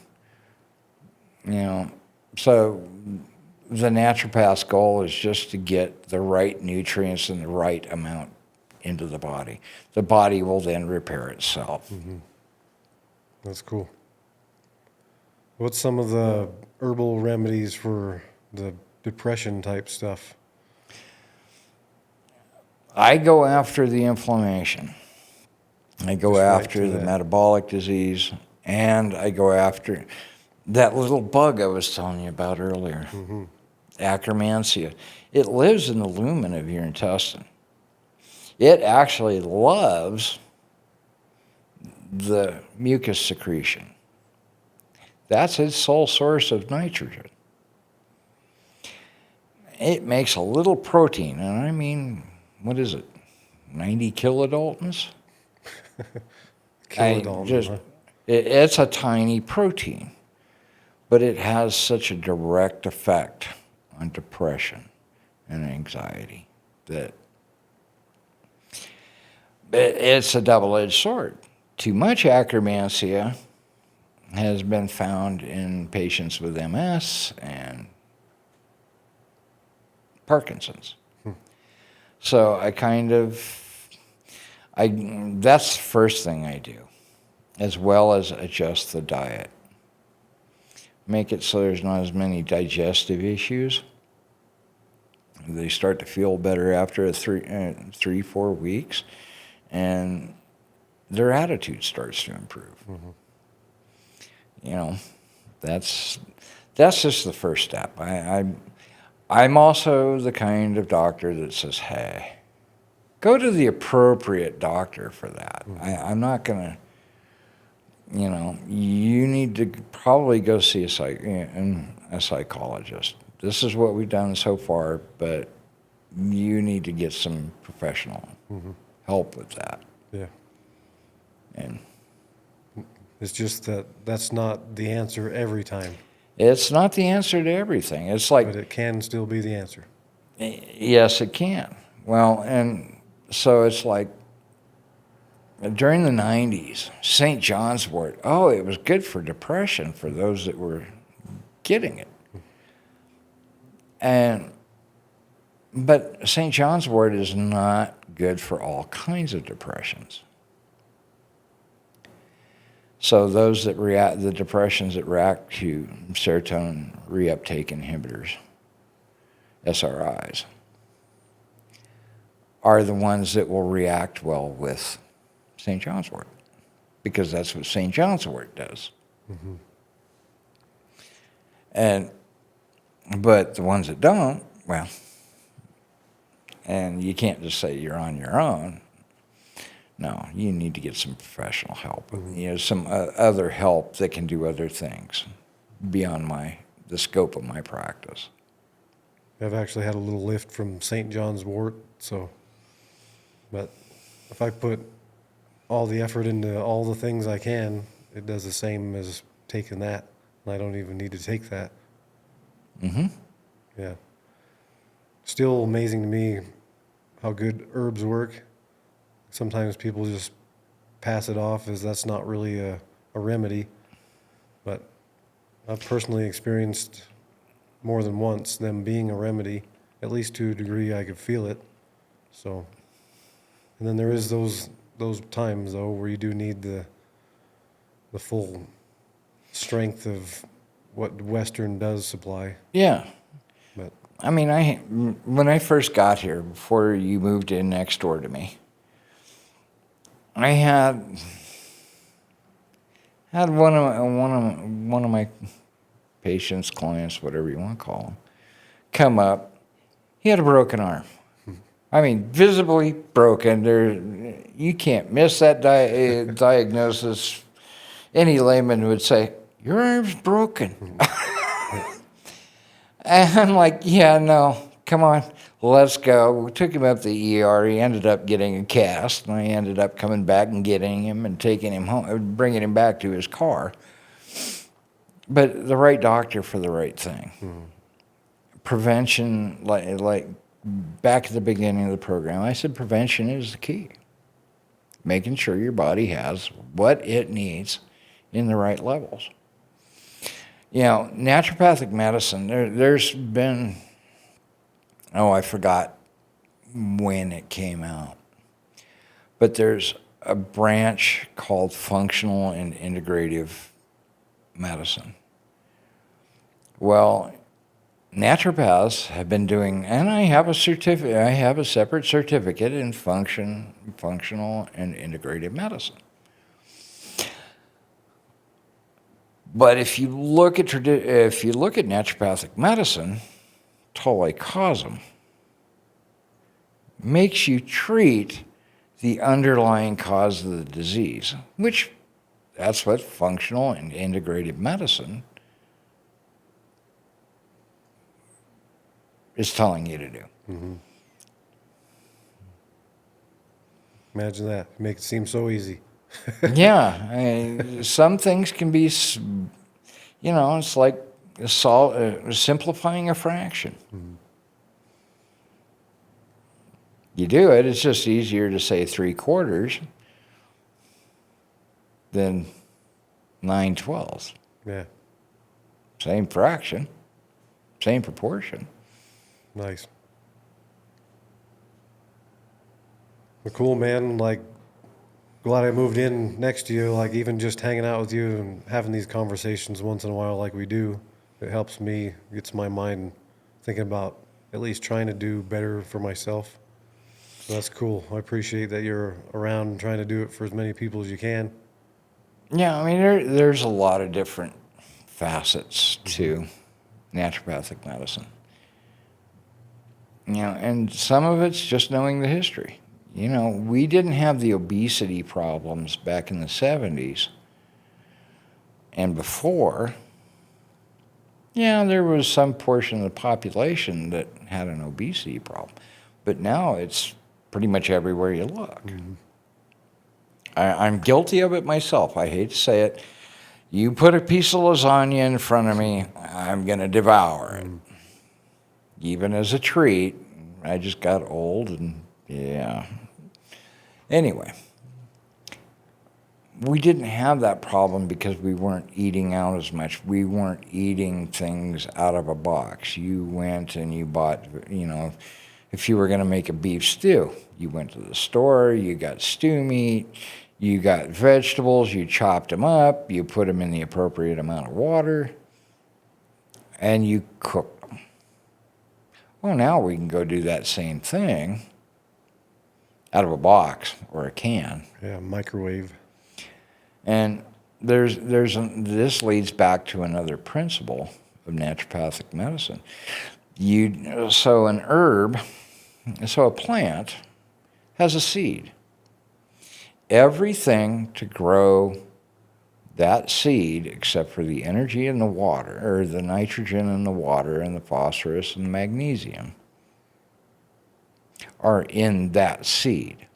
Speaker 2: So the naturopath's goal is just to get the right nutrients and the right amount into the body. The body will then repair itself.
Speaker 1: Mm-hmm. That's cool. What's some of the herbal remedies for the depression type stuff?
Speaker 2: I go after the inflammation. I go
Speaker 1: Just right
Speaker 2: after
Speaker 1: to
Speaker 2: the
Speaker 1: that.
Speaker 2: metabolic disease, and I go after that little bug I was telling you about earlier,
Speaker 1: Mm-hmm.
Speaker 2: Akkermansia. It lives in the lumen of your intestine. It actually loves the mucus secretion. That's its sole source of nitrogen. It makes a little protein, and I mean, what is it, 90 kilodaltons?
Speaker 1: Kilodalton, huh?
Speaker 2: It's a tiny protein, but it has such a direct effect on depression and anxiety that it's a double-edged sword. Too much Akkermansia has been found in patients with MS and Parkinson's. So that's the first thing I do, as well as adjust the diet. Make it so there's not as many digestive issues. They start to feel better after 3-4 weeks, and their attitude starts to improve.
Speaker 1: Mm-hmm.
Speaker 2: That's just the first step. I'm also the kind of doctor that says, hey, go to the appropriate doctor for that.
Speaker 1: Mm-hmm.
Speaker 2: I'm not going to, you need to probably go see a psychologist. This is what we've done so far, but you need to get some professional
Speaker 1: Mm-hmm.
Speaker 2: help with that.
Speaker 1: Yeah.
Speaker 2: And
Speaker 1: It's just that that's not the answer every time,
Speaker 2: it's not the answer to everything. It's like,
Speaker 1: but it can still be the answer.
Speaker 2: yes, it can. Well, and so it's like during the 90s, St. John's wort, it was good for depression for those that were getting it. But St. John's wort is not good for all kinds of depressions. So those that the depressions that react to serotonin reuptake inhibitors, SRIs, are the ones that will react well with St. John's wort, because that's what St. John's wort does.
Speaker 1: Mm-hmm.
Speaker 2: But the ones that don't, well, and you can't just say you're on your own. No, you need to get some professional help.
Speaker 1: Mm-hmm.
Speaker 2: Some other help that can do other things beyond the scope of my practice.
Speaker 1: I've actually had a little lift from St. John's wort, but if I put all the effort into all the things I can, it does the same as taking that, and I don't even need to take that.
Speaker 2: Mm-hmm.
Speaker 1: Yeah. Still amazing to me how good herbs work. Sometimes people just pass it off as that's not really a remedy, but I've personally experienced more than once them being a remedy, at least to a degree I could feel it. So, and then there is those times though where you do need the full strength of what Western does supply.
Speaker 2: Yeah.
Speaker 1: But
Speaker 2: I mean, when I first got here, before you moved in next door to me, I had one of my patients, clients, whatever you want to call them, come up. He had a broken arm. I mean, visibly broken. You can't miss that diagnosis. Any layman would say, your arm's broken. And I'm like, yeah, no, come on, let's go. We took him up to the ER. He ended up getting a cast, and I ended up coming back and getting him and taking him home, bringing him back to his car. But the right doctor for the right thing. Prevention, like back at the beginning of the program, I said prevention is the key. Making sure your body has what it needs in the right levels. You know, naturopathic medicine, there's been, I forgot when it came out, but there's a branch called functional and integrative medicine. Well, naturopaths have been doing, and I have a certificate, I have a separate certificate in functional and integrative medicine. But if you look at naturopathic medicine, Tolicosm makes you treat the underlying cause of the disease, which that's what functional and integrative medicine is telling you to do.
Speaker 1: Mm-hmm. Imagine that. Make it seem so easy.
Speaker 2: Yeah, some things can be, it's like simplifying a fraction.
Speaker 1: Mm-hmm.
Speaker 2: You do it, it's just easier to say 3/4 than 9/12.
Speaker 1: Yeah.
Speaker 2: Same fraction, same proportion.
Speaker 1: Nice. Well, cool, man. Like, glad I moved in next to you. Like, even just hanging out with you and having these conversations once in a while, like we do, it helps me, gets my mind thinking about at least trying to do better for myself. So that's cool. I appreciate that you're around and trying to do it for as many people as you can.
Speaker 2: Yeah, I mean, there's a lot of different facets to naturopathic medicine. And some of it's just knowing the history. We didn't have the obesity problems back in the 70s and before. Yeah, there was some portion of the population that had an obesity problem, but now it's pretty much everywhere you look. Mm-hmm. I'm guilty of it myself. I hate to say it. You put a piece of lasagna in front of me, I'm going to devour it. Even as a treat. I just got old and yeah. Anyway, we didn't have that problem because we weren't eating out as much. We weren't eating things out of a box. You went and you bought, if you were going to make a beef stew, you went to the store, you got stew meat, you got vegetables, you chopped them up, you put them in the appropriate amount of water, and you cooked them. Well, now we can go do that same thing out of a box or a can.
Speaker 1: Yeah, microwave.
Speaker 2: And this leads back to another principle of naturopathic medicine. A plant has a seed. Everything to grow that seed, except for the energy in the water, or the nitrogen in the water, and the phosphorus and the magnesium, are in that seed.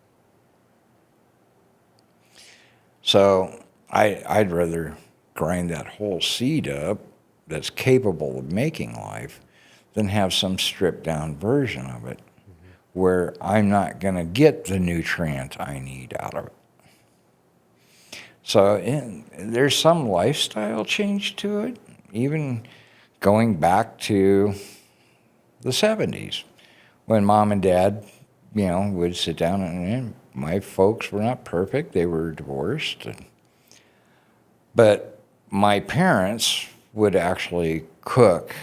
Speaker 2: So I'd rather grind that whole seed up that's capable of making life than have some stripped down version of it where I'm not going to get the nutrient I need out of it. So there's some lifestyle change to it, even going back to the 70s when Mom and Dad, would sit down and my folks were not perfect. They were divorced. But my parents would actually cook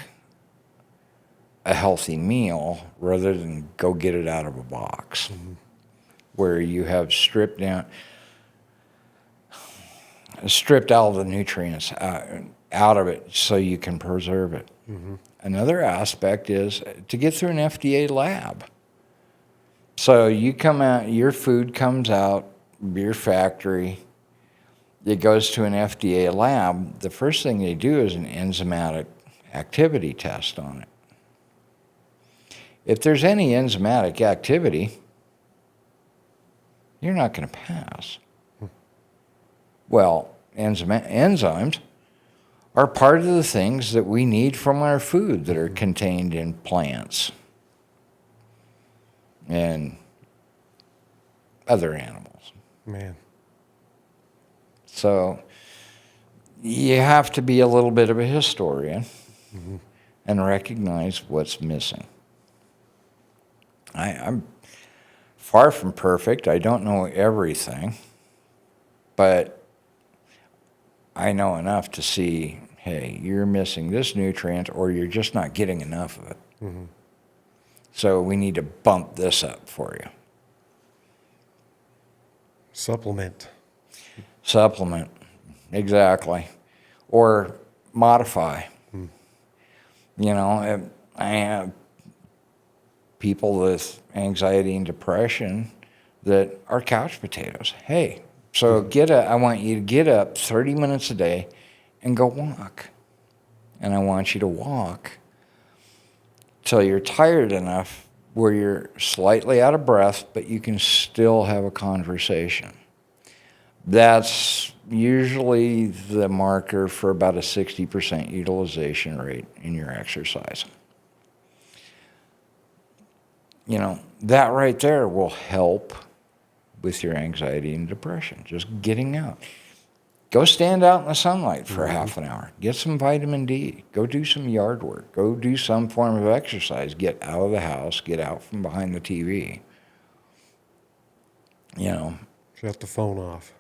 Speaker 2: a healthy meal rather than go get it out of a box, where you have stripped out the nutrients out of it so you can preserve it. Another aspect is to get through an FDA lab. So you come out, your food comes out, your factory, it goes to an FDA lab. The first thing they do is an enzymatic activity test on it. If there's any enzymatic activity, you're not going to pass. Well, enzymes are part of the things that we need from our food that are contained in plants and other animals.
Speaker 1: Man.
Speaker 2: So you have to be a little bit of a historian and recognize what's missing. I'm far from perfect. I don't know everything, but I know enough to see, hey, you're missing this nutrient or you're just not getting enough of it. So we need to bump this up for you.
Speaker 1: Supplement.
Speaker 2: Supplement, exactly. Or modify. You know, I have people with anxiety and depression that are couch potatoes. Hey, so I want you to get up 30 minutes a day and go walk. And I want you to walk till you're tired enough where you're slightly out of breath, but you can still have a conversation. That's usually the marker for about a 60% utilization rate in your exercise. You know, that right there will help with your anxiety and depression, just getting out. Go stand out in the sunlight for half an hour. Get some vitamin D. Go do some yard work. Go do some form of exercise. Get out of the house. Get out from behind the TV. You know.
Speaker 1: Shut the phone off.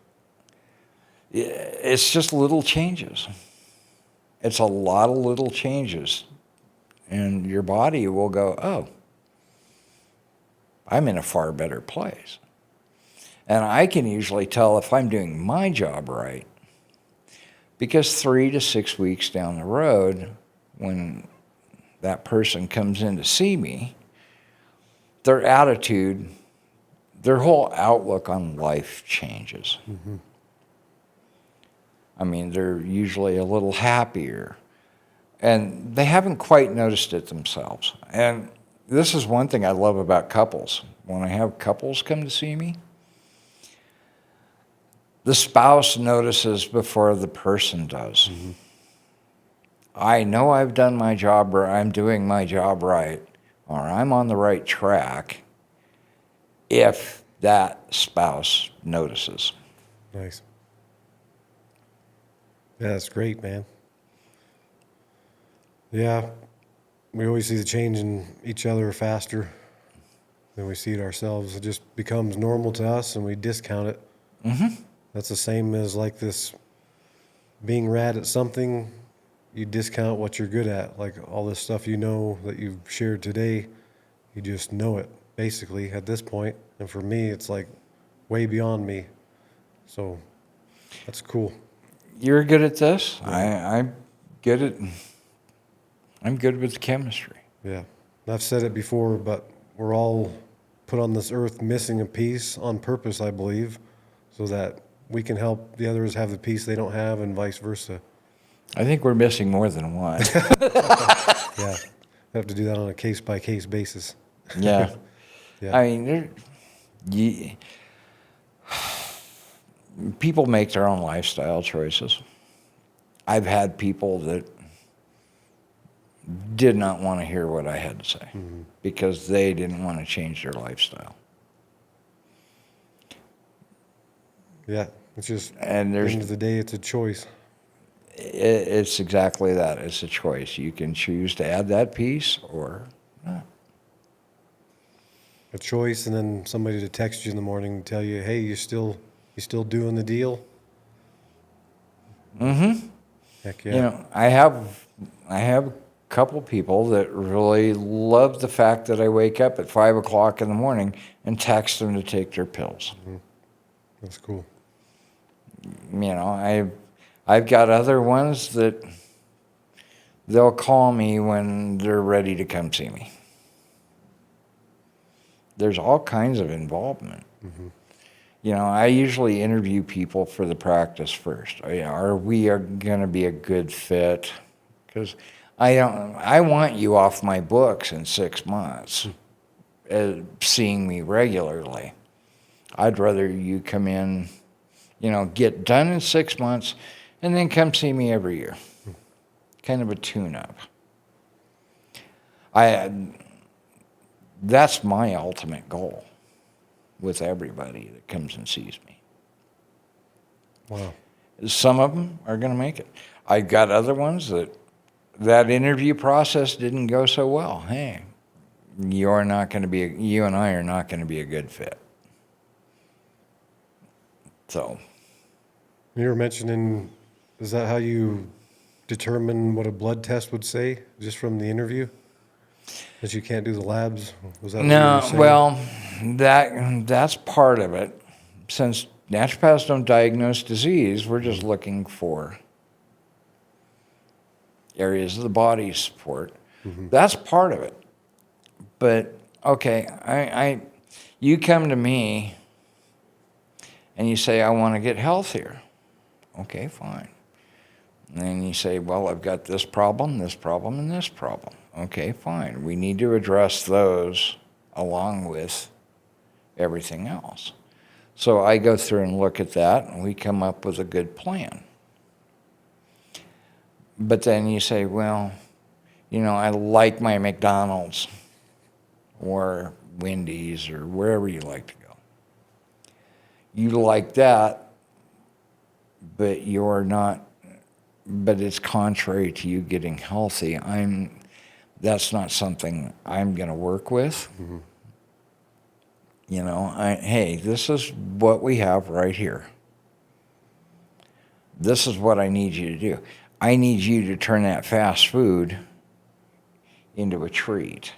Speaker 2: It's just little changes. It's a lot of little changes. And your body will go, oh, I'm in a far better place. And I can usually tell if I'm doing my job right, because 3 to 6 weeks down the road, when that person comes in to see me, their attitude, their whole outlook on life changes. I mean, they're usually a little happier, and they haven't quite noticed it themselves. And this is one thing I love about couples. When I have couples come to see me, the spouse notices before the person does. I know I've done my job, or I'm doing my job right, or I'm on the right track if that spouse notices.
Speaker 1: Nice. Yeah, that's great, man. Yeah, we always see the change in each other faster than we see it ourselves. It just becomes normal to us, and we discount it. That's the same as like this being rad at something. You discount what you're good at, like all this stuff you know that you've shared today. You just know it basically at this point. And for me, it's like way beyond me. So that's cool.
Speaker 2: You're good at this. I'm good at. I'm good with chemistry.
Speaker 1: Yeah, I've said it before, but we're all put on this earth missing a piece on purpose, I believe, so that we can help the others have the piece they don't have, and vice versa.
Speaker 2: I think we're missing more than one.
Speaker 1: Yeah, I have to do that on a case-by-case basis.
Speaker 2: Yeah.
Speaker 1: Yeah.
Speaker 2: I mean, people make their own lifestyle choices. I've had people that did not want to hear what I had to say because they didn't want to change their lifestyle.
Speaker 1: Yeah, it's just,
Speaker 2: And
Speaker 1: at the end of the day, it's a choice.
Speaker 2: it's exactly that. It's a choice. You can choose to add that piece or not.
Speaker 1: A choice, and then somebody to text you in the morning and tell you, hey, you still doing the deal? Heck yeah.
Speaker 2: You know, I have a couple people that really love the fact that I wake up at 5 o'clock in the morning and text them to take their pills.
Speaker 1: That's cool.
Speaker 2: You know, I've got other ones that they'll call me when they're ready to come see me. There's all kinds of involvement. You know, I usually interview people for the practice first. Are we going to be a good fit? Because I want you off my books in 6 months, seeing me regularly. I'd rather you come in, you know, get done in 6 months, and then come see me every year. Kind of a tune-up. That's my ultimate goal with everybody that comes and sees me.
Speaker 1: Wow.
Speaker 2: Some of them are going to make it. I got other ones that interview process didn't go so well. Hey, you and I are not going to be a good fit. So,
Speaker 1: You were mentioning, is that how you determine what a blood test would say, just from the interview? That you can't do the labs? Was that what you were
Speaker 2: no,
Speaker 1: saying?
Speaker 2: well, that's part of it. Since naturopaths don't diagnose disease, we're just looking for areas of the body support. That's part of it. But okay, you come to me and you say, I want to get healthier. Okay, fine. And then you say, well, I've got this problem, and this problem. Okay, fine. We need to address those along with everything else. So I go through and look at that, and we come up with a good plan. But then you say, well, you know, I like my McDonald's or Wendy's or wherever you like to go. You like that, but it's contrary to you getting healthy. That's not something I'm going to work with. You know, hey, this is what we have right here. This is what I need you to do. I need you to turn that fast food into a treat.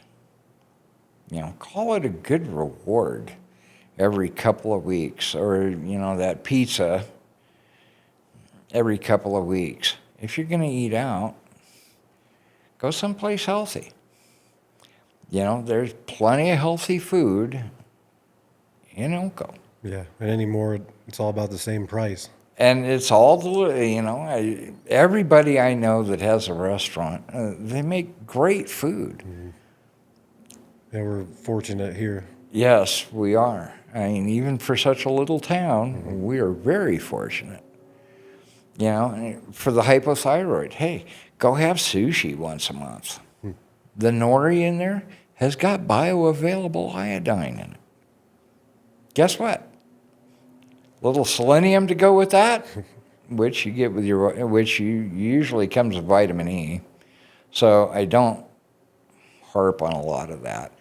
Speaker 2: You know, call it a good reward every couple of weeks, or, you know, that pizza every couple of weeks. If you're going to eat out, go someplace healthy. You know, there's plenty of healthy food in Elko.
Speaker 1: Yeah, and anymore, it's all about the same price.
Speaker 2: And it's all, you know, everybody I know that has a restaurant, they make great food.
Speaker 1: Yeah, we're fortunate here.
Speaker 2: Yes, we are. I mean, even for such a little town, we are very fortunate. You know, for the hypothyroid, hey, go have sushi once a month. The nori in there has got bioavailable iodine in it. Guess what? Little selenium to go with that, which you get with which you usually comes with vitamin E. So I don't harp on a lot of that.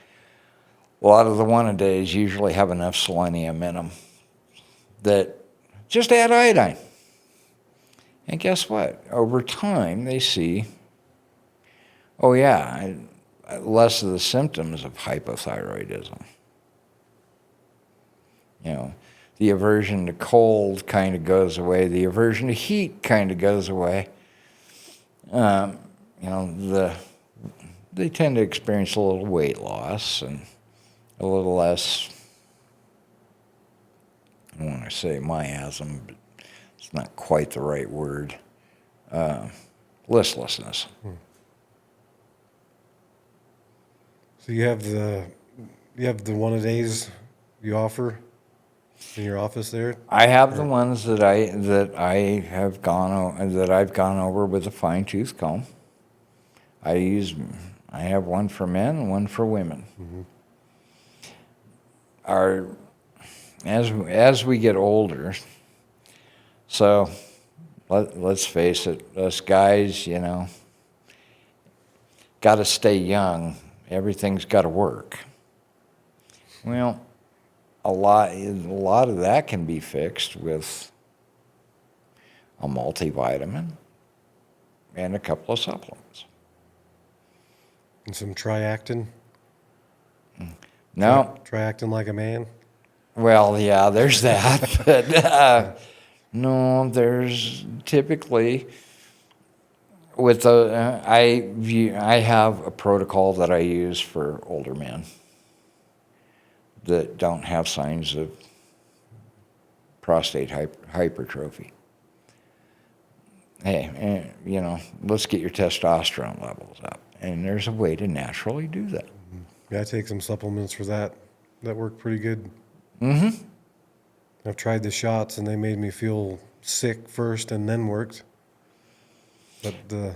Speaker 2: A lot of the one-a-days usually have enough selenium in them that just add iodine. And guess what? Over time, they see, oh yeah, less of the symptoms of hypothyroidism. You know, the aversion to cold kind of goes away. The aversion to heat kind of goes away. You know, they tend to experience a little weight loss and a little less, I don't want to say miasm, but it's not quite the right word, listlessness.
Speaker 1: So you have the one-a-days you offer in your office there?
Speaker 2: I have the ones that I've gone over with a fine-tooth comb. I have one for men and one for women. As we get older, so let's face it, us guys, you know, got to stay young. Everything's got to work. Well, a lot of that can be fixed with a multivitamin and a couple of supplements.
Speaker 1: And some triactin?
Speaker 2: No.
Speaker 1: Triactin like a man?
Speaker 2: Well, yeah, there's that. But no, there's typically with the I have a protocol that I use for older men that don't have signs of prostate hypertrophy. Hey, let's get your testosterone levels up, and there's a way to naturally do that.
Speaker 1: Yeah, I take some supplements for that. That work pretty good.
Speaker 2: Mm-hmm.
Speaker 1: I've tried the shots, and they made me feel sick first, and then worked. But the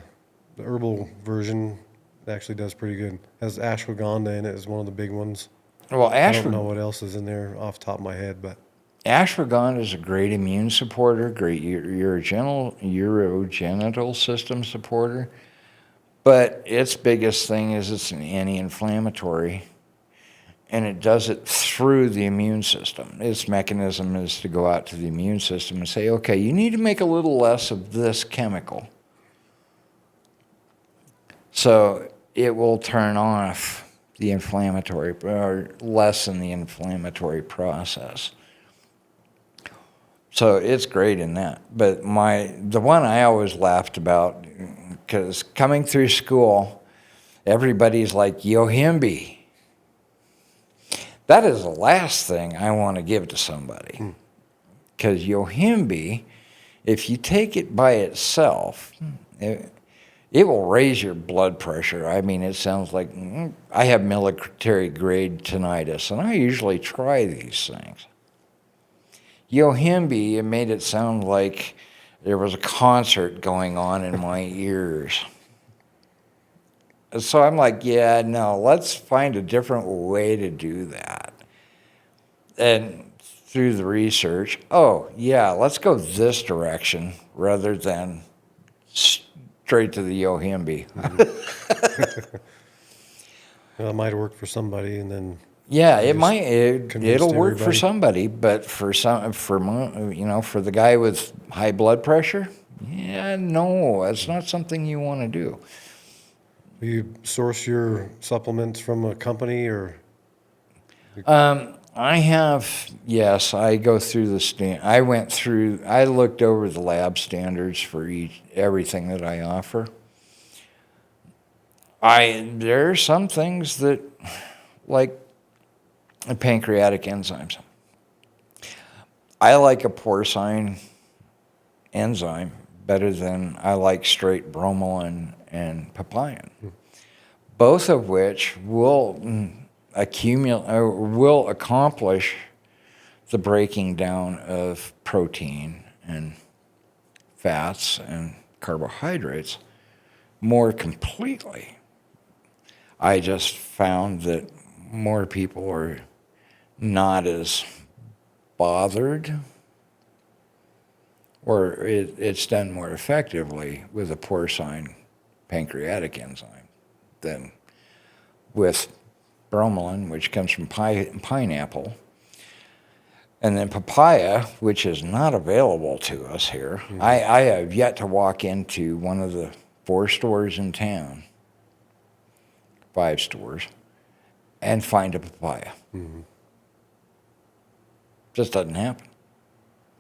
Speaker 1: herbal version actually does pretty good. Has ashwagandha in it is one of the big ones.
Speaker 2: Well,
Speaker 1: I don't know what else is in there off the top of my head, but
Speaker 2: ashwagandha is a great immune supporter, great urogenital system supporter. But its biggest thing is it's an anti-inflammatory, and it does it through the immune system. Its mechanism is to go out to the immune system and say, okay, you need to make a little less of this chemical. So it will turn off the inflammatory, or lessen the inflammatory process. So it's great in that. But the one I always laughed about, because coming through school, everybody's like, Yohimbe. That is the last thing I want to give to somebody. Because Yohimbe, if you take it by itself, it will raise your blood pressure. I mean, it sounds like I have military grade tinnitus, and I usually try these things. Yohimbe, it made it sound like there was a concert going on in my ears. So I'm like, yeah, no, let's find a different way to do that. And through the research, oh, yeah, let's go this direction rather than straight to the Yohimbe.
Speaker 1: well, it might work for somebody, and then
Speaker 2: Yeah,
Speaker 1: it might.
Speaker 2: It'll work for somebody, but for the guy with high blood pressure, yeah, no, that's not something you want to do.
Speaker 1: Do you source your supplements from a company or?
Speaker 2: I go through I looked over the lab standards for everything that I offer. There are some things that, like pancreatic enzymes. I like a porcine enzyme better than I like straight bromelain and papain, both of which will accomplish the breaking down of protein and fats and carbohydrates more completely. I just found that more people are not as bothered, or it's done more effectively with a porcine pancreatic enzyme than with bromelain, which comes from pineapple, and then papaya, which is not available to us here. Mm-hmm. I have yet to walk into one of the 4 stores in town, 5 stores, and find a papaya. Mm-hmm. Just doesn't happen.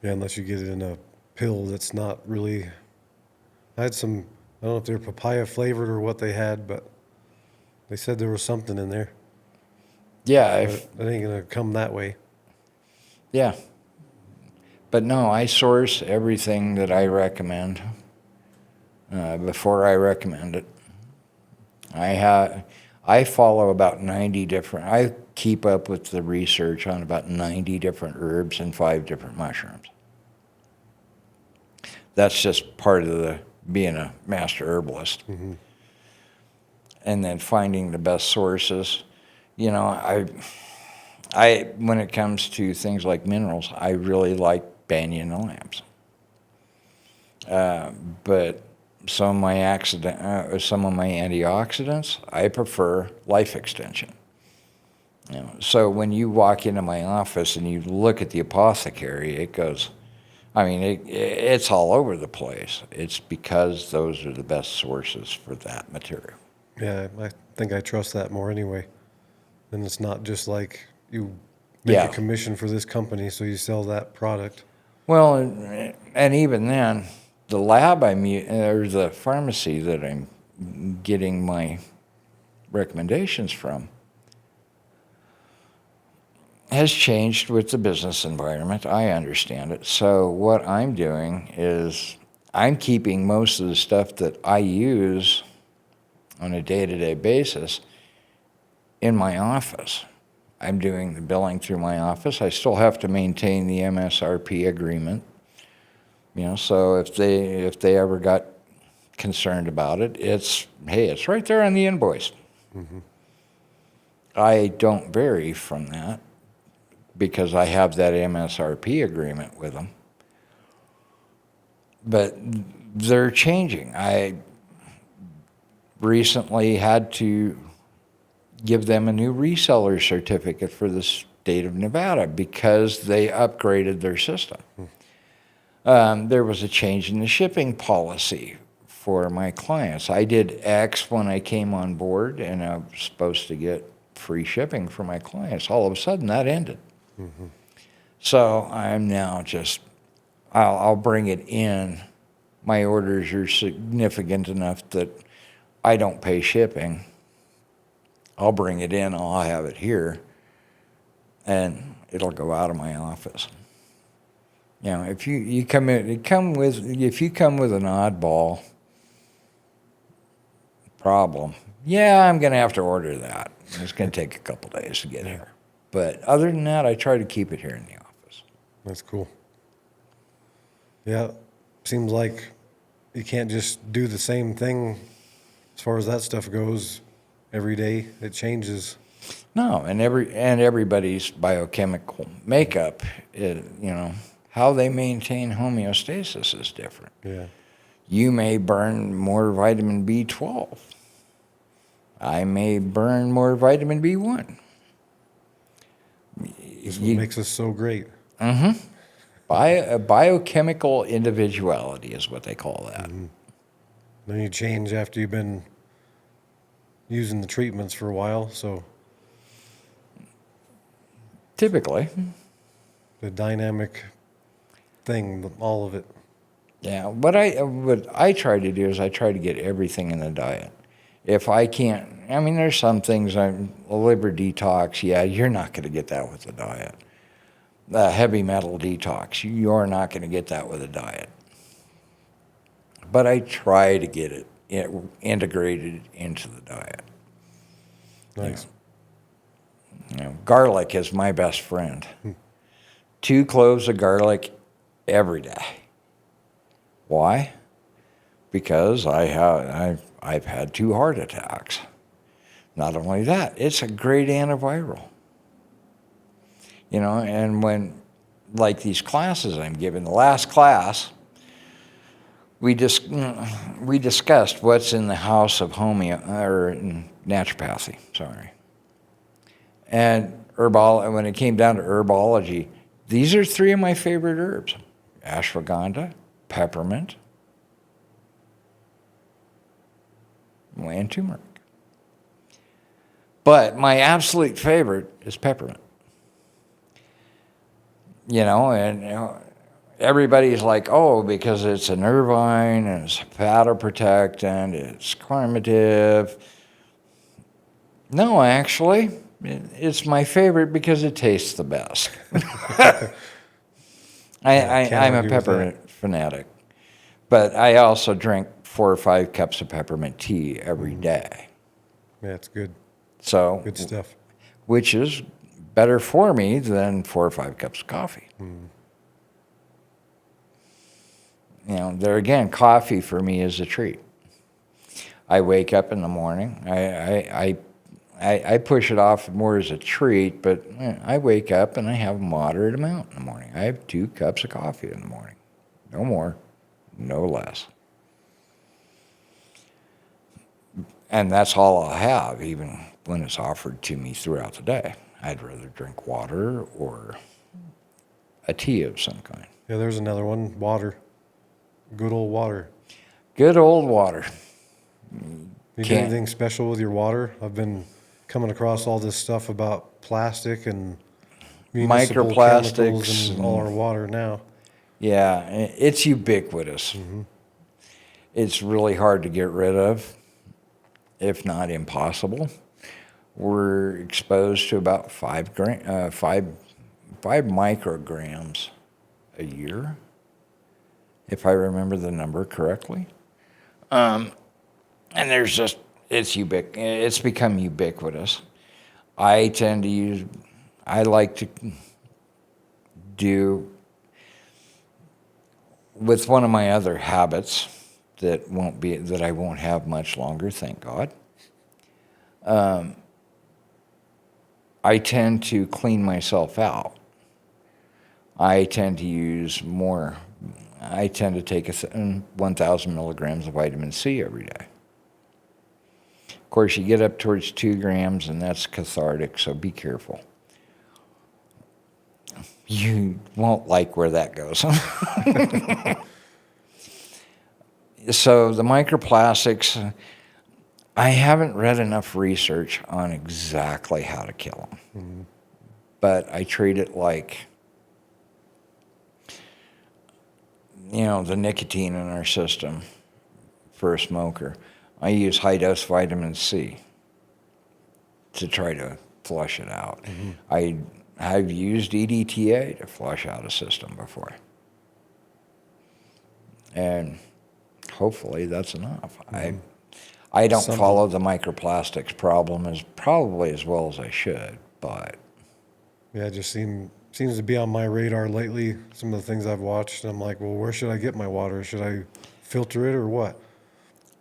Speaker 1: Yeah, unless you get it in a pill that's not really. I had some, I don't know if they're papaya flavored or what they had, but they said there was something in there.
Speaker 2: Yeah.
Speaker 1: It ain't going to come that way.
Speaker 2: Yeah. But no, I source everything that I recommend before I recommend it. I follow about 90 different, I keep up with the research on about 90 different herbs and 5 different mushrooms. That's just part of being a master herbalist. Mm-hmm. And then finding the best sources. You know, I when it comes to things like minerals, I really like banyan lamps. But some of my antioxidants, I prefer life extension. You know, so when you walk into my office and you look at the apothecary, it goes, I mean, it's all over the place. It's because those are the best sources for that material.
Speaker 1: Yeah, I think I trust that more anyway. And it's not just like you make a commission for this company, so you sell that product.
Speaker 2: Well, and even then, the lab or the pharmacy that I'm getting my recommendations from has changed with the business environment. I understand it. So what I'm doing is I'm keeping most of the stuff that I use on a day-to-day basis in my office. I'm doing the billing through my office. I still have to maintain the MSRP agreement. So if they ever got concerned about it, it's right there on the invoice.
Speaker 1: Mm-hmm.
Speaker 2: I don't vary from that because I have that MSRP agreement with them. But they're changing. I recently had to give them a new reseller certificate for the state of Nevada because they upgraded their system. There was a change in the shipping policy for my clients. I did X when I came on board, and I was supposed to get free shipping for my clients. All of a sudden, that ended.
Speaker 1: Mm-hmm.
Speaker 2: So I'm now I'll bring it in. My orders are significant enough that I don't pay shipping. I'll bring it in, I'll have it here, and it'll go out of my office. If you come with an oddball problem, I'm going to have to order that. It's going to take a couple days to get here. But other than that, I try to keep it here in the office.
Speaker 1: That's cool. Yeah, seems like you can't just do the same thing as far as that stuff goes every day. It changes.
Speaker 2: No, and everybody's biochemical makeup, how they maintain homeostasis is different.
Speaker 1: Yeah.
Speaker 2: You may burn more vitamin B12. I may burn more vitamin B1.
Speaker 1: That's what makes us so great.
Speaker 2: Mm-hmm. Biochemical individuality is what they call that.
Speaker 1: Mm-hmm. Then you change after you've been using the treatments for a while, so
Speaker 2: typically
Speaker 1: the dynamic thing, all of it.
Speaker 2: Yeah, what I try to do is I try to get everything in the diet. If I can't, there's some things, a liver detox, you're not going to get that with the diet. The heavy metal detox, you're not going to get that with a diet. But I try to get it integrated into the diet.
Speaker 1: Nice.
Speaker 2: Garlic is my best friend. 2 cloves of garlic every day. Why? Because I've had 2 heart attacks. Not only that, it's a great antiviral. And when, like these classes I'm giving, the last class, we discussed what's in the house of naturopathy, sorry. And when it came down to herbology, these are 3 of my favorite herbs: ashwagandha, peppermint, and turmeric. But my absolute favorite is peppermint. Everybody's like, because it's a nervine and it's hepatoprotectant, it's causative. No, actually, it's my favorite because it tastes the best. I'm a peppermint fanatic, but I also drink 4 or 5 cups of peppermint tea every day.
Speaker 1: Yeah, it's good.
Speaker 2: So
Speaker 1: good stuff.
Speaker 2: Which is better for me than 4 or 5 cups of coffee. There again, coffee for me is a treat. I wake up in the morning. I push it off more as a treat, but I wake up and I have a moderate amount in the morning. I have 2 cups of coffee in the morning. No more, no less. And that's all I'll have, even when it's offered to me throughout the day. I'd rather drink water or a tea of some kind.
Speaker 1: Yeah, there's another one, water. Good old water.
Speaker 2: Good old water.
Speaker 1: You do anything special with your water? I've been coming across all this stuff about plastic and
Speaker 2: microplastics
Speaker 1: and all our water now.
Speaker 2: Yeah, it's ubiquitous. It's really hard to get rid of, if not impossible. We're exposed to about 5 micrograms a year, if I remember the number correctly. And there's just, it's become ubiquitous. I like to do, with one of my other habits that I won't have much longer, thank God. I tend to clean myself out. I tend to take 1,000 milligrams of vitamin C every day. Of course, you get up towards 2 grams, and that's cathartic, so be careful. You won't like where that goes. So the microplastics, I haven't read enough research on exactly how to kill them. Mm-hmm. But I treat it like, the nicotine in our system for a smoker. I use high-dose vitamin C to try to flush it out. Mm-hmm. I've used EDTA to flush out a system before. And hopefully that's enough. Mm-hmm. I don't follow the microplastics problem probably as well as I should, but...
Speaker 1: Yeah, it just seems to be on my radar lately. Some of the things I've watched, I'm like, well, where should I get my water? Should I filter it or what?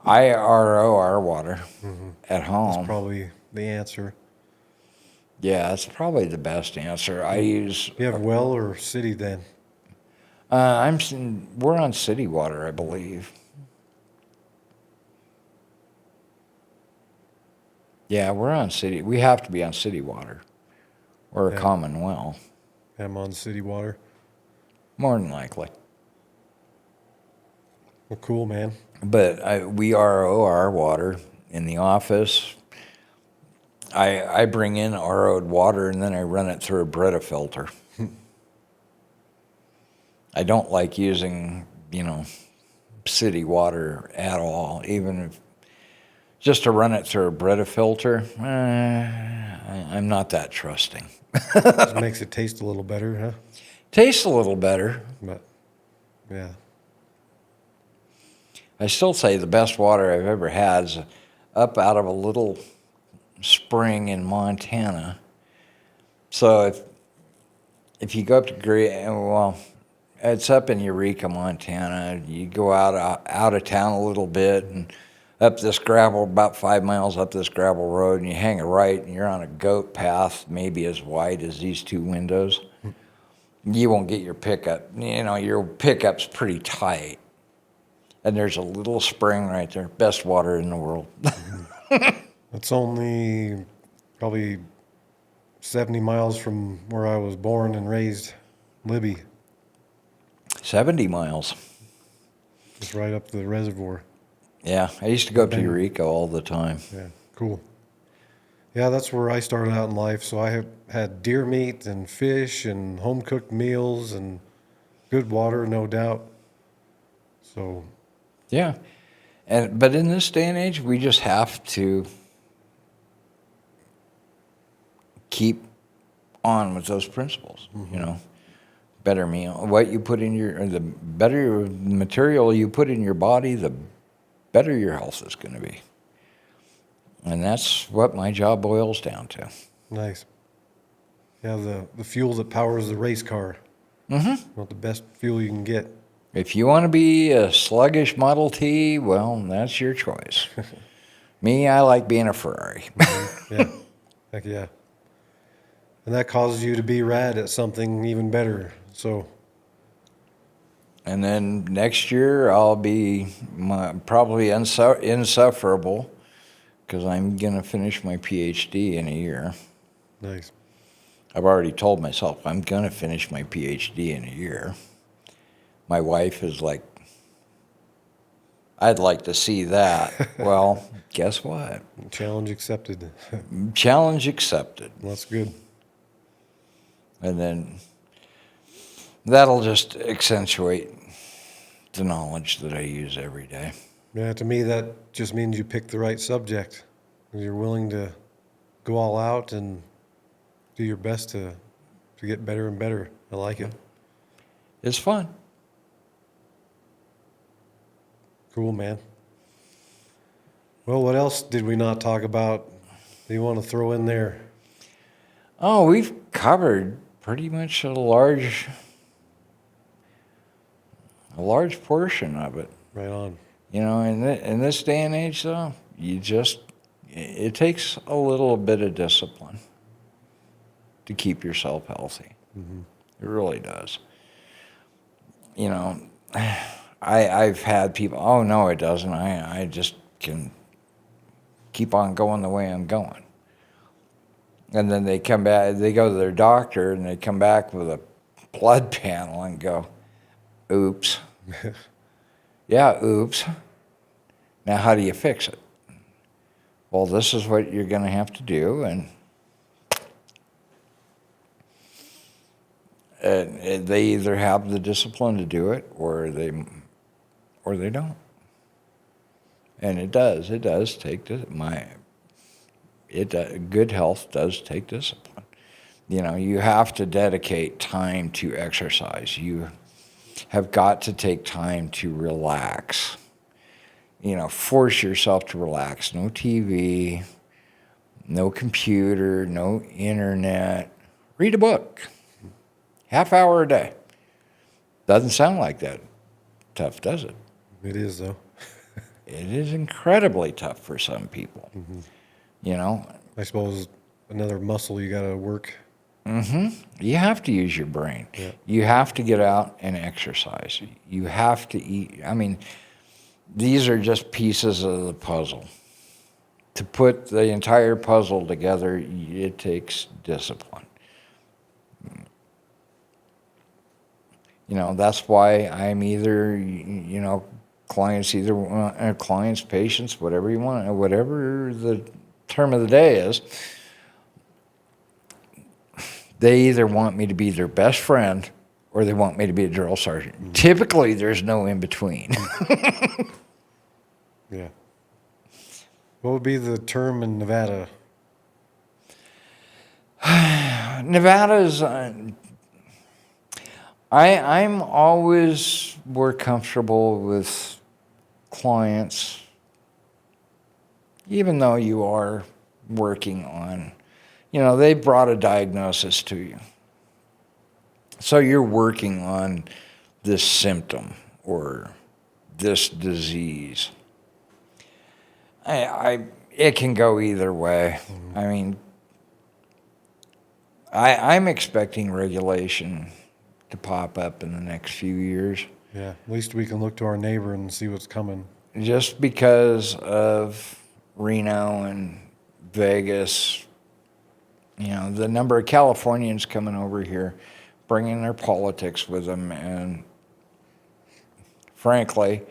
Speaker 2: I RO our water at home.
Speaker 1: That's probably the answer.
Speaker 2: Yeah, that's probably the best answer.
Speaker 1: You have well or city then?
Speaker 2: We're on city water, I believe. Yeah, we're on city. We have to be on city water or a common well.
Speaker 1: I'm on city water.
Speaker 2: More than likely.
Speaker 1: Well, cool, man.
Speaker 2: But we RO our water in the office. I bring in RO'd water and then I run it through a Brita filter. I don't like using, city water at all, even if just to run it through a Brita filter. I'm not that trusting.
Speaker 1: Just makes it taste a little better, huh?
Speaker 2: Tastes a little better.
Speaker 1: But, yeah.
Speaker 2: I still say the best water I've ever had is up out of a little spring in Montana. So if you go up to it's up in Eureka, Montana. You go out of town a little bit and up this about 5 miles up this gravel road, and you hang a right, and you're on a goat path, maybe as wide as these 2 windows. You won't get your pickup. Your pickup's pretty tight. And there's a little spring right there. Best water in the world.
Speaker 1: It's only probably 70 miles from where I was born and raised, Libby.
Speaker 2: 70 miles.
Speaker 1: Just right up the reservoir.
Speaker 2: Yeah, I used to go up to Eureka all the time.
Speaker 1: Yeah, cool. Yeah, that's where I started out in life. So I have had deer meat and fish and home-cooked meals and good water, no doubt. So...
Speaker 2: Yeah, but in this day and age, we just have to keep on with those principles. Better meal. What you put in the better material you put in your body, the better your health is going to be. And that's what my job boils down to.
Speaker 1: Nice. Yeah, the fuel that powers the race car. Mm-hmm. Well, the best fuel you can get.
Speaker 2: If you want to be a sluggish Model T, well, that's your choice. Me, I like being a Ferrari.
Speaker 1: Yeah. Heck yeah. And that causes you to be rad at something even better. So.
Speaker 2: And then next year, I'll be probably insufferable because I'm going to finish my PhD in a year.
Speaker 1: Nice.
Speaker 2: I've already told myself I'm going to finish my PhD in a year. My wife is like, I'd like to see that. Well, guess what?
Speaker 1: Challenge accepted.
Speaker 2: Challenge accepted.
Speaker 1: That's good.
Speaker 2: And then that'll just accentuate the knowledge that I use every day.
Speaker 1: Yeah, to me, that just means you pick the right subject. You're willing to go all out and do your best to get better and better. I like it.
Speaker 2: It's fun.
Speaker 1: Cool, man. Well, what else did we not talk about that you want to throw in there?
Speaker 2: Oh, we've covered pretty much a large portion of it.
Speaker 1: Right on.
Speaker 2: You know, in this day and age, though, it takes a little bit of discipline to keep yourself healthy.
Speaker 1: Mm-hmm.
Speaker 2: It really does. You know, I've had people, oh, no, it doesn't. I just can keep on going the way I'm going. And then they come back, they go to their doctor, and they come back with a blood panel and go, oops. Yeah, oops. Now, how do you fix it? Well, this is what you're going to have to do, and they either have the discipline to do it, or they don't. And it does take good health does take discipline. You know, you have to dedicate time to exercise. You have got to take time to relax. You know, force yourself to relax. No TV, no computer, no internet. Read a book. Half hour a day. Doesn't sound like that tough, does it?
Speaker 1: It is, though.
Speaker 2: It is incredibly tough for some people.
Speaker 1: Mm-hmm.
Speaker 2: You know,
Speaker 1: I suppose another muscle you got to work.
Speaker 2: you have to use your brain.
Speaker 1: Yeah.
Speaker 2: You have to get out and exercise. You have to eat. I mean, these are just pieces of the puzzle. To put the entire puzzle together, it takes discipline. You know, that's why I'm either, you know, clients, patients, whatever you want, whatever the term of the day is, they either want me to be their best friend or they want me to be a drill sergeant. Mm-hmm. Typically, there's no in between.
Speaker 1: Yeah. What would be the term in Nevada?
Speaker 2: Nevada's, I'm always more comfortable with clients, even though you are working on, you know, they brought a diagnosis to you. So you're working on this symptom or this disease. It can go either way. Mm-hmm. I mean, I'm expecting regulation to pop up in the next few years.
Speaker 1: Yeah, at least we can look to our neighbor and see what's coming.
Speaker 2: Just because of Reno and Vegas, you know, the number of Californians coming over here, bringing their politics with them, and frankly,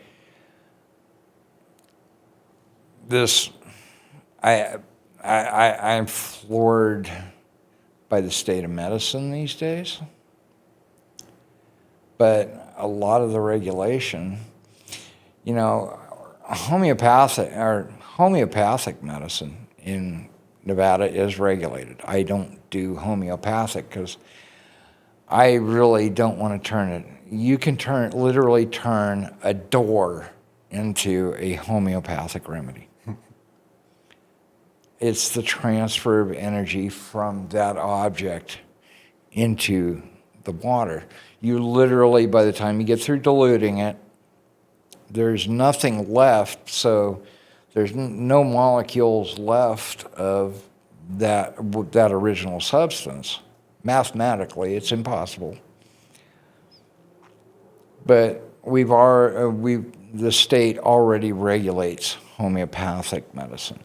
Speaker 2: I'm floored by the state of medicine these days. But a lot of the regulation, you know, homeopathic medicine in Nevada is regulated. I don't do homeopathic because I really don't want to turn it. You can literally turn a door into a homeopathic remedy. It's the transfer of energy from that object into the water. You literally, by the time you get through diluting it, there's nothing left, so there's no molecules left of that original substance. Mathematically, it's impossible. But the state already regulates homeopathic medicine.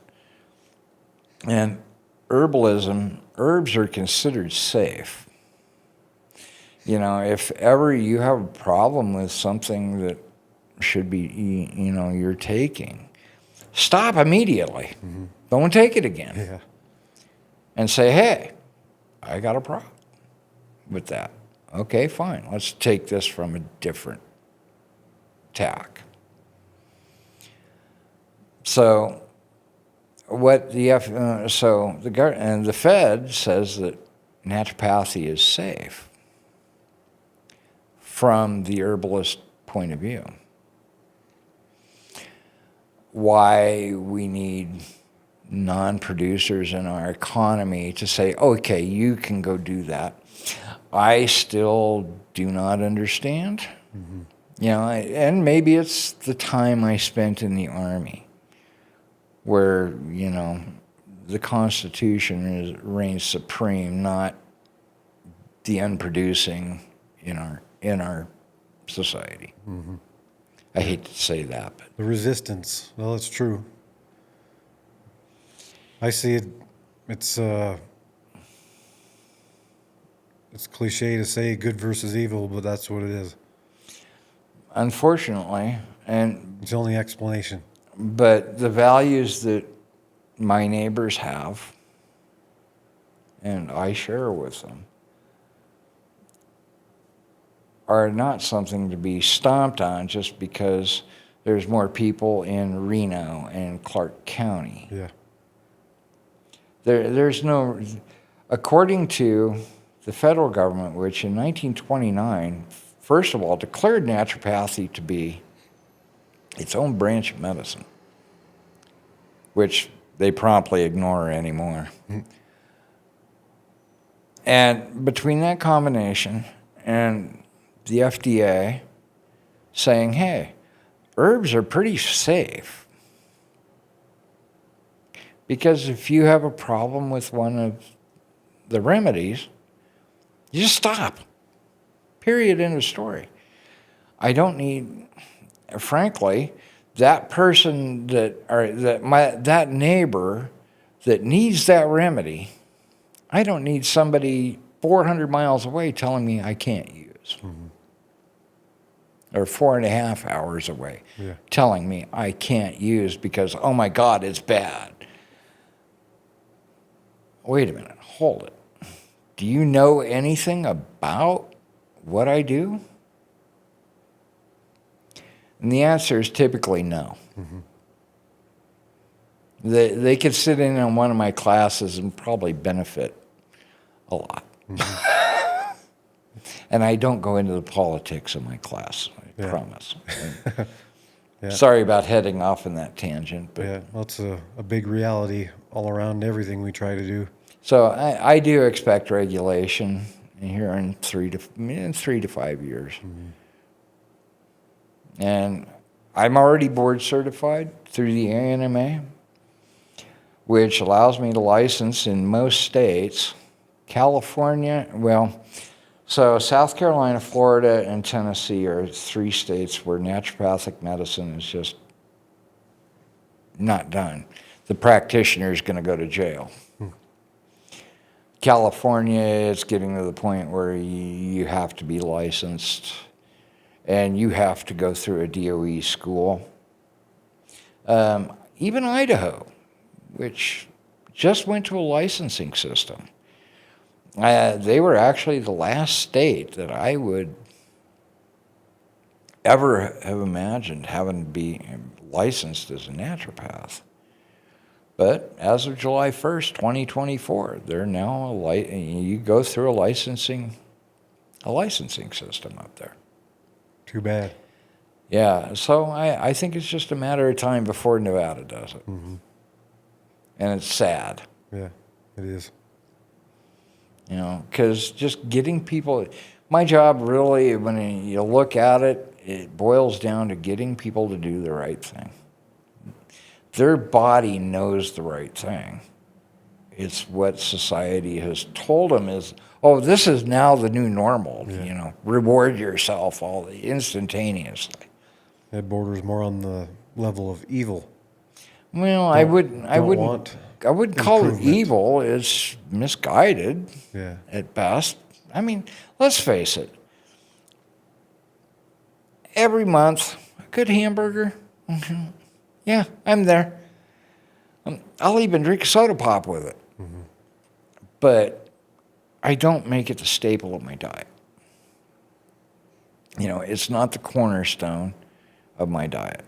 Speaker 2: And herbs are considered safe. You know, if ever you have a problem with something that should be, you know, you're taking, stop immediately. Mm-hmm. Don't take it again.
Speaker 1: Yeah.
Speaker 2: And say, hey, I got a problem with that. Okay, fine. Let's take this from a different tack. So what the Fed says that naturopathy is safe from the herbalist point of view. Why we need non-producers in our economy to say, okay, you can go do that, I still do not understand.
Speaker 1: Mm-hmm.
Speaker 2: You know, and maybe it's the time I spent in the Army, where, you know, the Constitution reigns supreme, not the unproducing in our society.
Speaker 1: Mm-hmm.
Speaker 2: I hate to say that, but
Speaker 1: The resistance. Well, it's true. I see it. It's it's cliche to say good versus evil, but that's what it is.
Speaker 2: unfortunately,
Speaker 1: It's the only explanation.
Speaker 2: but the values that my neighbors have, and I share with them, are not something to be stomped on just because there's more people in Reno and Clark County.
Speaker 1: Yeah.
Speaker 2: There's no, according to the federal government, which in 1929, first of all, declared naturopathy to be its own branch of medicine, which they promptly ignore anymore. And between that combination and the FDA saying, hey, herbs are pretty safe, because if you have a problem with one of the remedies, you just stop. Period. End of story. I don't need, frankly, that person that neighbor that needs that remedy. I don't need somebody 400 miles away telling me I can't use, or 4.5 hours away telling me I can't use because, oh my God, it's bad. Wait a minute, hold it. Do you know anything about what I do? And the answer is typically no.
Speaker 1: Mm-hmm.
Speaker 2: They could sit in on one of my classes and probably benefit a lot.
Speaker 1: Mm-hmm.
Speaker 2: And I don't go into the politics of my class, I promise.
Speaker 1: Yeah.
Speaker 2: Sorry about heading off in that tangent. But
Speaker 1: Yeah, well, it's a big reality all around everything we try to do.
Speaker 2: so I do expect regulation here in 3 to 5 years.
Speaker 1: Mm-hmm.
Speaker 2: And I'm already board certified through the ANMA, which allows me to license in most states. California, so South Carolina, Florida, and Tennessee are 3 states where naturopathic medicine is just not done. The practitioner is going to go to jail. California, it's getting to the point where you have to be licensed and you have to go through a DOE school. Even Idaho, which just went to a licensing system. They were actually the last state that I would ever have imagined having to be licensed as a naturopath. But as of July 1st, 2024, they're now you go through a licensing system up there.
Speaker 1: Too bad.
Speaker 2: Yeah, so I think it's just a matter of time before Nevada does it.
Speaker 1: Mm-hmm.
Speaker 2: And it's sad.
Speaker 1: Yeah, it is.
Speaker 2: You know, because just getting people, my job really, when you look at it, it boils down to getting people to do the right thing. Their body knows the right thing. It's what society has told them is, oh, this is now the new normal.
Speaker 1: Yeah.
Speaker 2: You know, reward yourself all instantaneously.
Speaker 1: It borders more on the level of evil.
Speaker 2: Well, I wouldn't call it
Speaker 1: improvement.
Speaker 2: evil. It's misguided
Speaker 1: Yeah.
Speaker 2: at best. I mean, let's face it. Every month, a good hamburger. Mm-hmm. Yeah, I'm there. I'll even drink a soda pop with it.
Speaker 1: Mm-hmm.
Speaker 2: But I don't make it the staple of my diet. You know, it's not the cornerstone of my diet.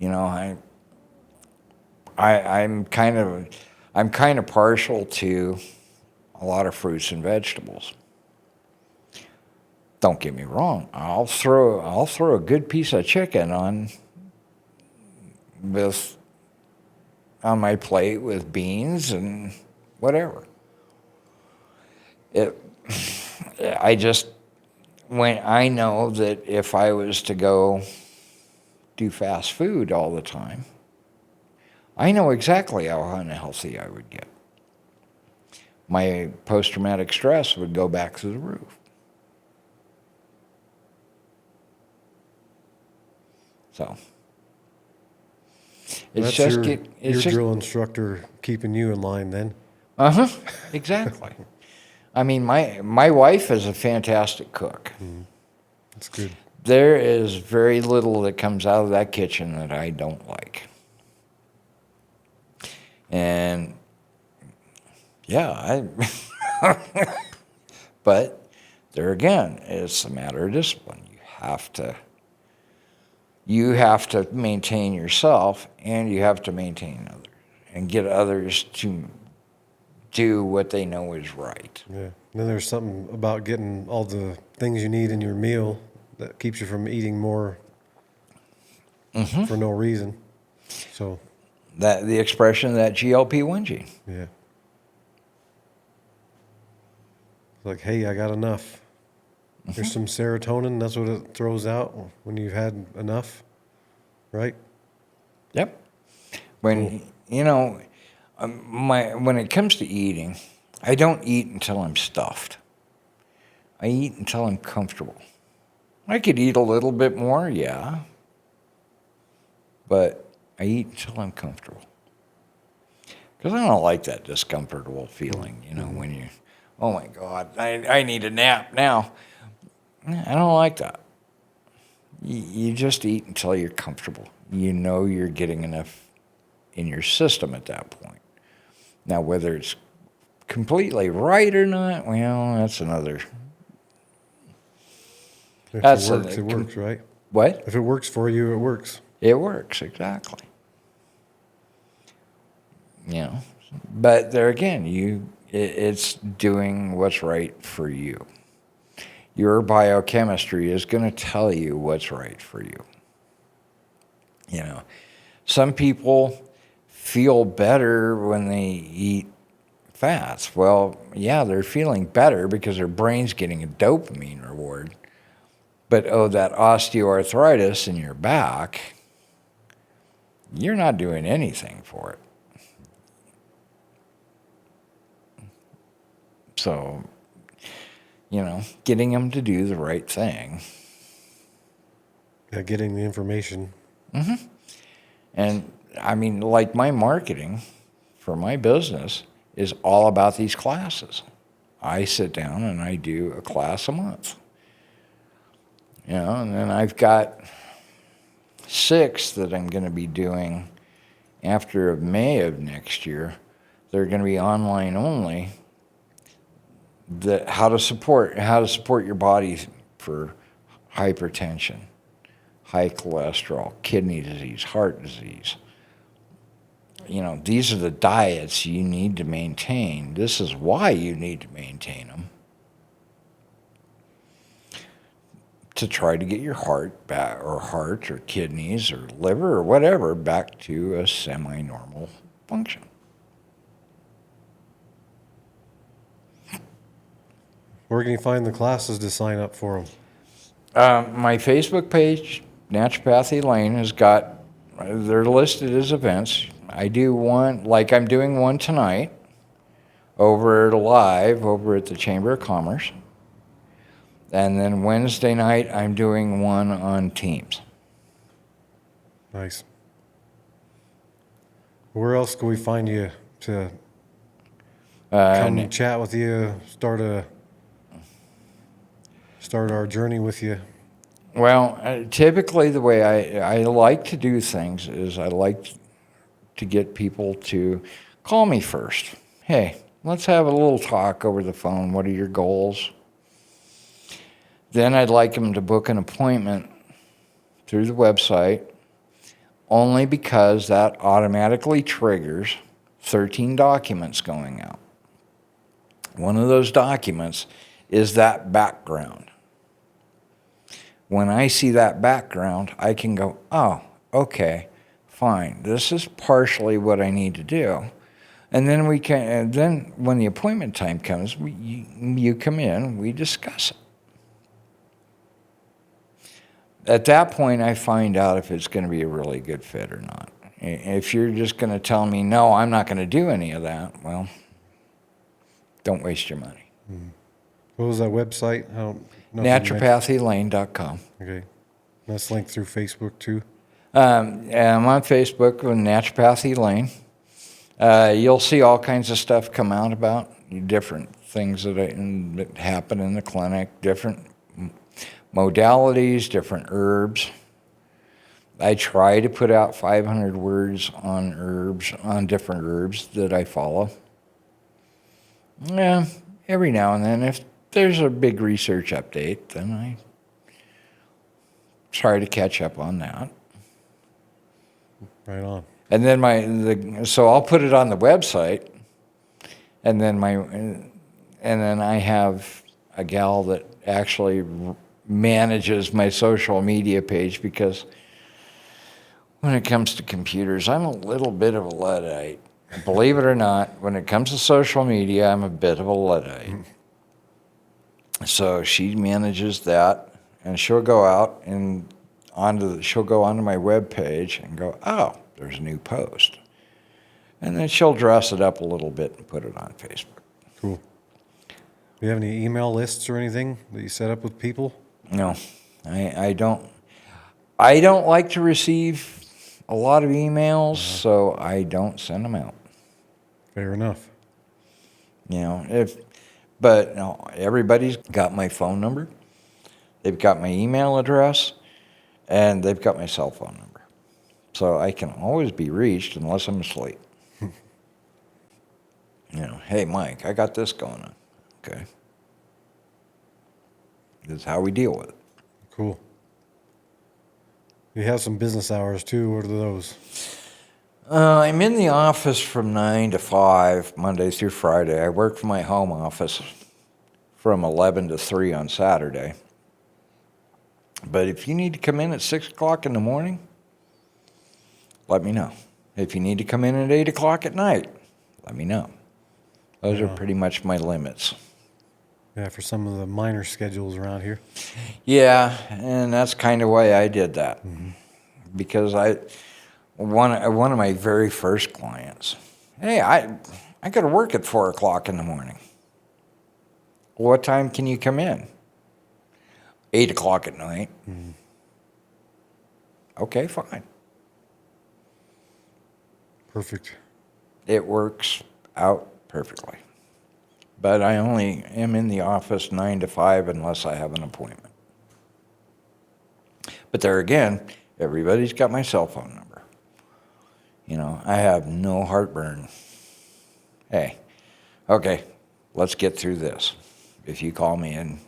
Speaker 2: You know, I'm kind of partial to a lot of fruits and vegetables. Don't get me wrong. I'll throw a good piece of chicken on my plate with beans and whatever. It I just when I know that if I was to go do fast food all the time, I know exactly how unhealthy I would get. My post-traumatic stress would go back through the roof. So
Speaker 1: That's your drill instructor keeping you in line then.
Speaker 2: Exactly. I mean, my wife is a fantastic cook.
Speaker 1: That's good.
Speaker 2: There is very little that comes out of that kitchen that I don't like. And yeah, but there again, it's a matter of discipline. You have to maintain yourself, and you have to maintain others and get others to do what they know is right.
Speaker 1: Yeah. And then there's something about getting all the things you need in your meal that keeps you from eating more for no reason. So
Speaker 2: That the expression of that GLP-1 gene.
Speaker 1: yeah. Like, hey, I got enough. There's some serotonin. That's what it throws out when you've had enough, right?
Speaker 2: Yep. When when it comes to eating, I don't eat until I'm stuffed. I eat until I'm comfortable. I could eat a little bit more, yeah, but I eat until I'm comfortable. Because I don't like that discomfortable feeling, when you, oh my God, I need a nap now. I don't like that. You just eat until you're comfortable. You know you're getting enough in your system at that point. Now, whether it's completely right or not, well, that's another.
Speaker 1: If it works, it works, right?
Speaker 2: What?
Speaker 1: If it works for you, it works.
Speaker 2: It works, exactly. But there again, it's doing what's right for you. Your biochemistry is going to tell you what's right for you. Some people feel better when they eat fats. Well, yeah, they're feeling better because their brain's getting a dopamine reward. But that osteoarthritis in your back, you're not doing anything for it. So, getting them to do the right thing.
Speaker 1: Yeah, getting the information.
Speaker 2: And I mean, like my marketing for my business is all about these classes. I sit down and I do a class a month. And then I've got 6 that I'm going to be doing after May of next year. They're going to be online only. How to support your body for hypertension, high cholesterol, kidney disease, heart disease. These are the diets you need to maintain. This is why you need to maintain them. To try to get your heart back, or kidneys or liver or whatever back to a semi-normal function.
Speaker 1: Where can you find the classes to sign up for them?
Speaker 2: My Facebook page, Naturopathy Lane, has got, they're listed as events. I do one, like I'm doing one tonight, over at the Chamber of Commerce. And then Wednesday night, I'm doing one on Teams.
Speaker 1: Nice. Where else can we find you to come chat with you, start our journey with you?
Speaker 2: Well, typically the way I like to do things is I like to get people to call me first. Hey, let's have a little talk over the phone. What are your goals? Then I'd like them to book an appointment through the website. only because that automatically triggers 13 documents going out. One of those documents is that background. When I see that background, I can go, oh, okay, fine. This is partially what I need to do. And then then when the appointment time comes, you come in, we discuss it. At that point, I find out if it's going to be a really good fit or not. If you're just going to tell me, no, I'm not going to do any of that, well, don't waste your money.
Speaker 1: What was that website? I don't know if you mentioned-
Speaker 2: Naturopathylane.com.
Speaker 1: Okay. That's linked through Facebook too.
Speaker 2: I'm on Facebook with Naturopathy Lane. You'll see all kinds of stuff come out about different things that happen in the clinic, different modalities, different herbs. I try to put out 500 words on herbs, on different herbs that I follow. Yeah, every now and then, if there's a big research update, then I try to catch up on that.
Speaker 1: Right on.
Speaker 2: And then so I'll put it on the website, and then I have a gal that actually manages my social media page, because when it comes to computers, I'm a little bit of a Luddite. Believe it or not, when it comes to social media, I'm a bit of a Luddite. So she manages that, and she'll go out and she'll go onto my web page and go, oh, there's a new post. And then she'll dress it up a little bit and put it on Facebook.
Speaker 1: Cool. Do you have any email lists or anything that you set up with people?
Speaker 2: No, I don't. I don't like to receive a lot of emails, so I don't send them out.
Speaker 1: Fair enough.
Speaker 2: You know, but no, everybody's got my phone number, they've got my email address, and they've got my cell phone number. So I can always be reached unless I'm asleep. You know, hey, Mike, I got this going on. Okay. This is how we deal with it.
Speaker 1: Cool. You have some business hours too. What are those?
Speaker 2: I'm in the office from 9 to 5, Monday through Friday. I work from my home office from 11 to 3 on Saturday. But if you need to come in at 6 o'clock in the morning, let me know. If you need to come in at 8 o'clock at night, let me know. Those are pretty much my limits.
Speaker 1: Yeah, for some of the minor schedules around here.
Speaker 2: Yeah, and that's kind of why I did that. Because one of my very first clients, hey, I got to work at 4 o'clock in the morning. What time can you come in? 8 o'clock at night. Okay, fine.
Speaker 1: Perfect.
Speaker 2: It works out perfectly. But I only am in the office 9 to 5 unless I have an appointment. But there again, everybody's got my cell phone number. You know, I have no heartburn. Hey, okay, let's get through this. If you call me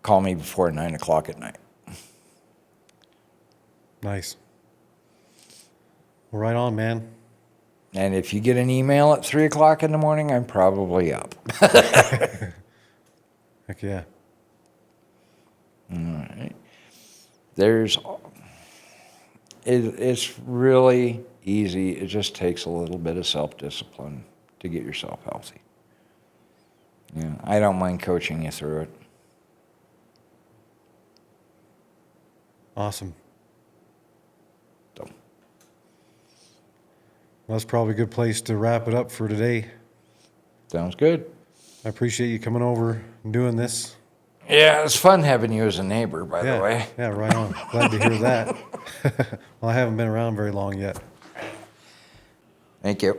Speaker 2: before 9 o'clock at night.
Speaker 1: Nice. Well, right on, man.
Speaker 2: And if you get an email at 3 o'clock in the morning, I'm probably up.
Speaker 1: Heck yeah.
Speaker 2: All right. It's really easy. It just takes a little bit of self-discipline to get yourself healthy. Yeah, I don't mind coaching you through it.
Speaker 1: Awesome.
Speaker 2: So,
Speaker 1: Well, that's probably a good place to wrap it up for today.
Speaker 2: sounds good.
Speaker 1: I appreciate you coming over and doing this.
Speaker 2: Yeah, it's fun having you as a neighbor, by the way.
Speaker 1: Yeah, right on. Glad to hear that. Well, I haven't been around very long yet.
Speaker 2: Thank you.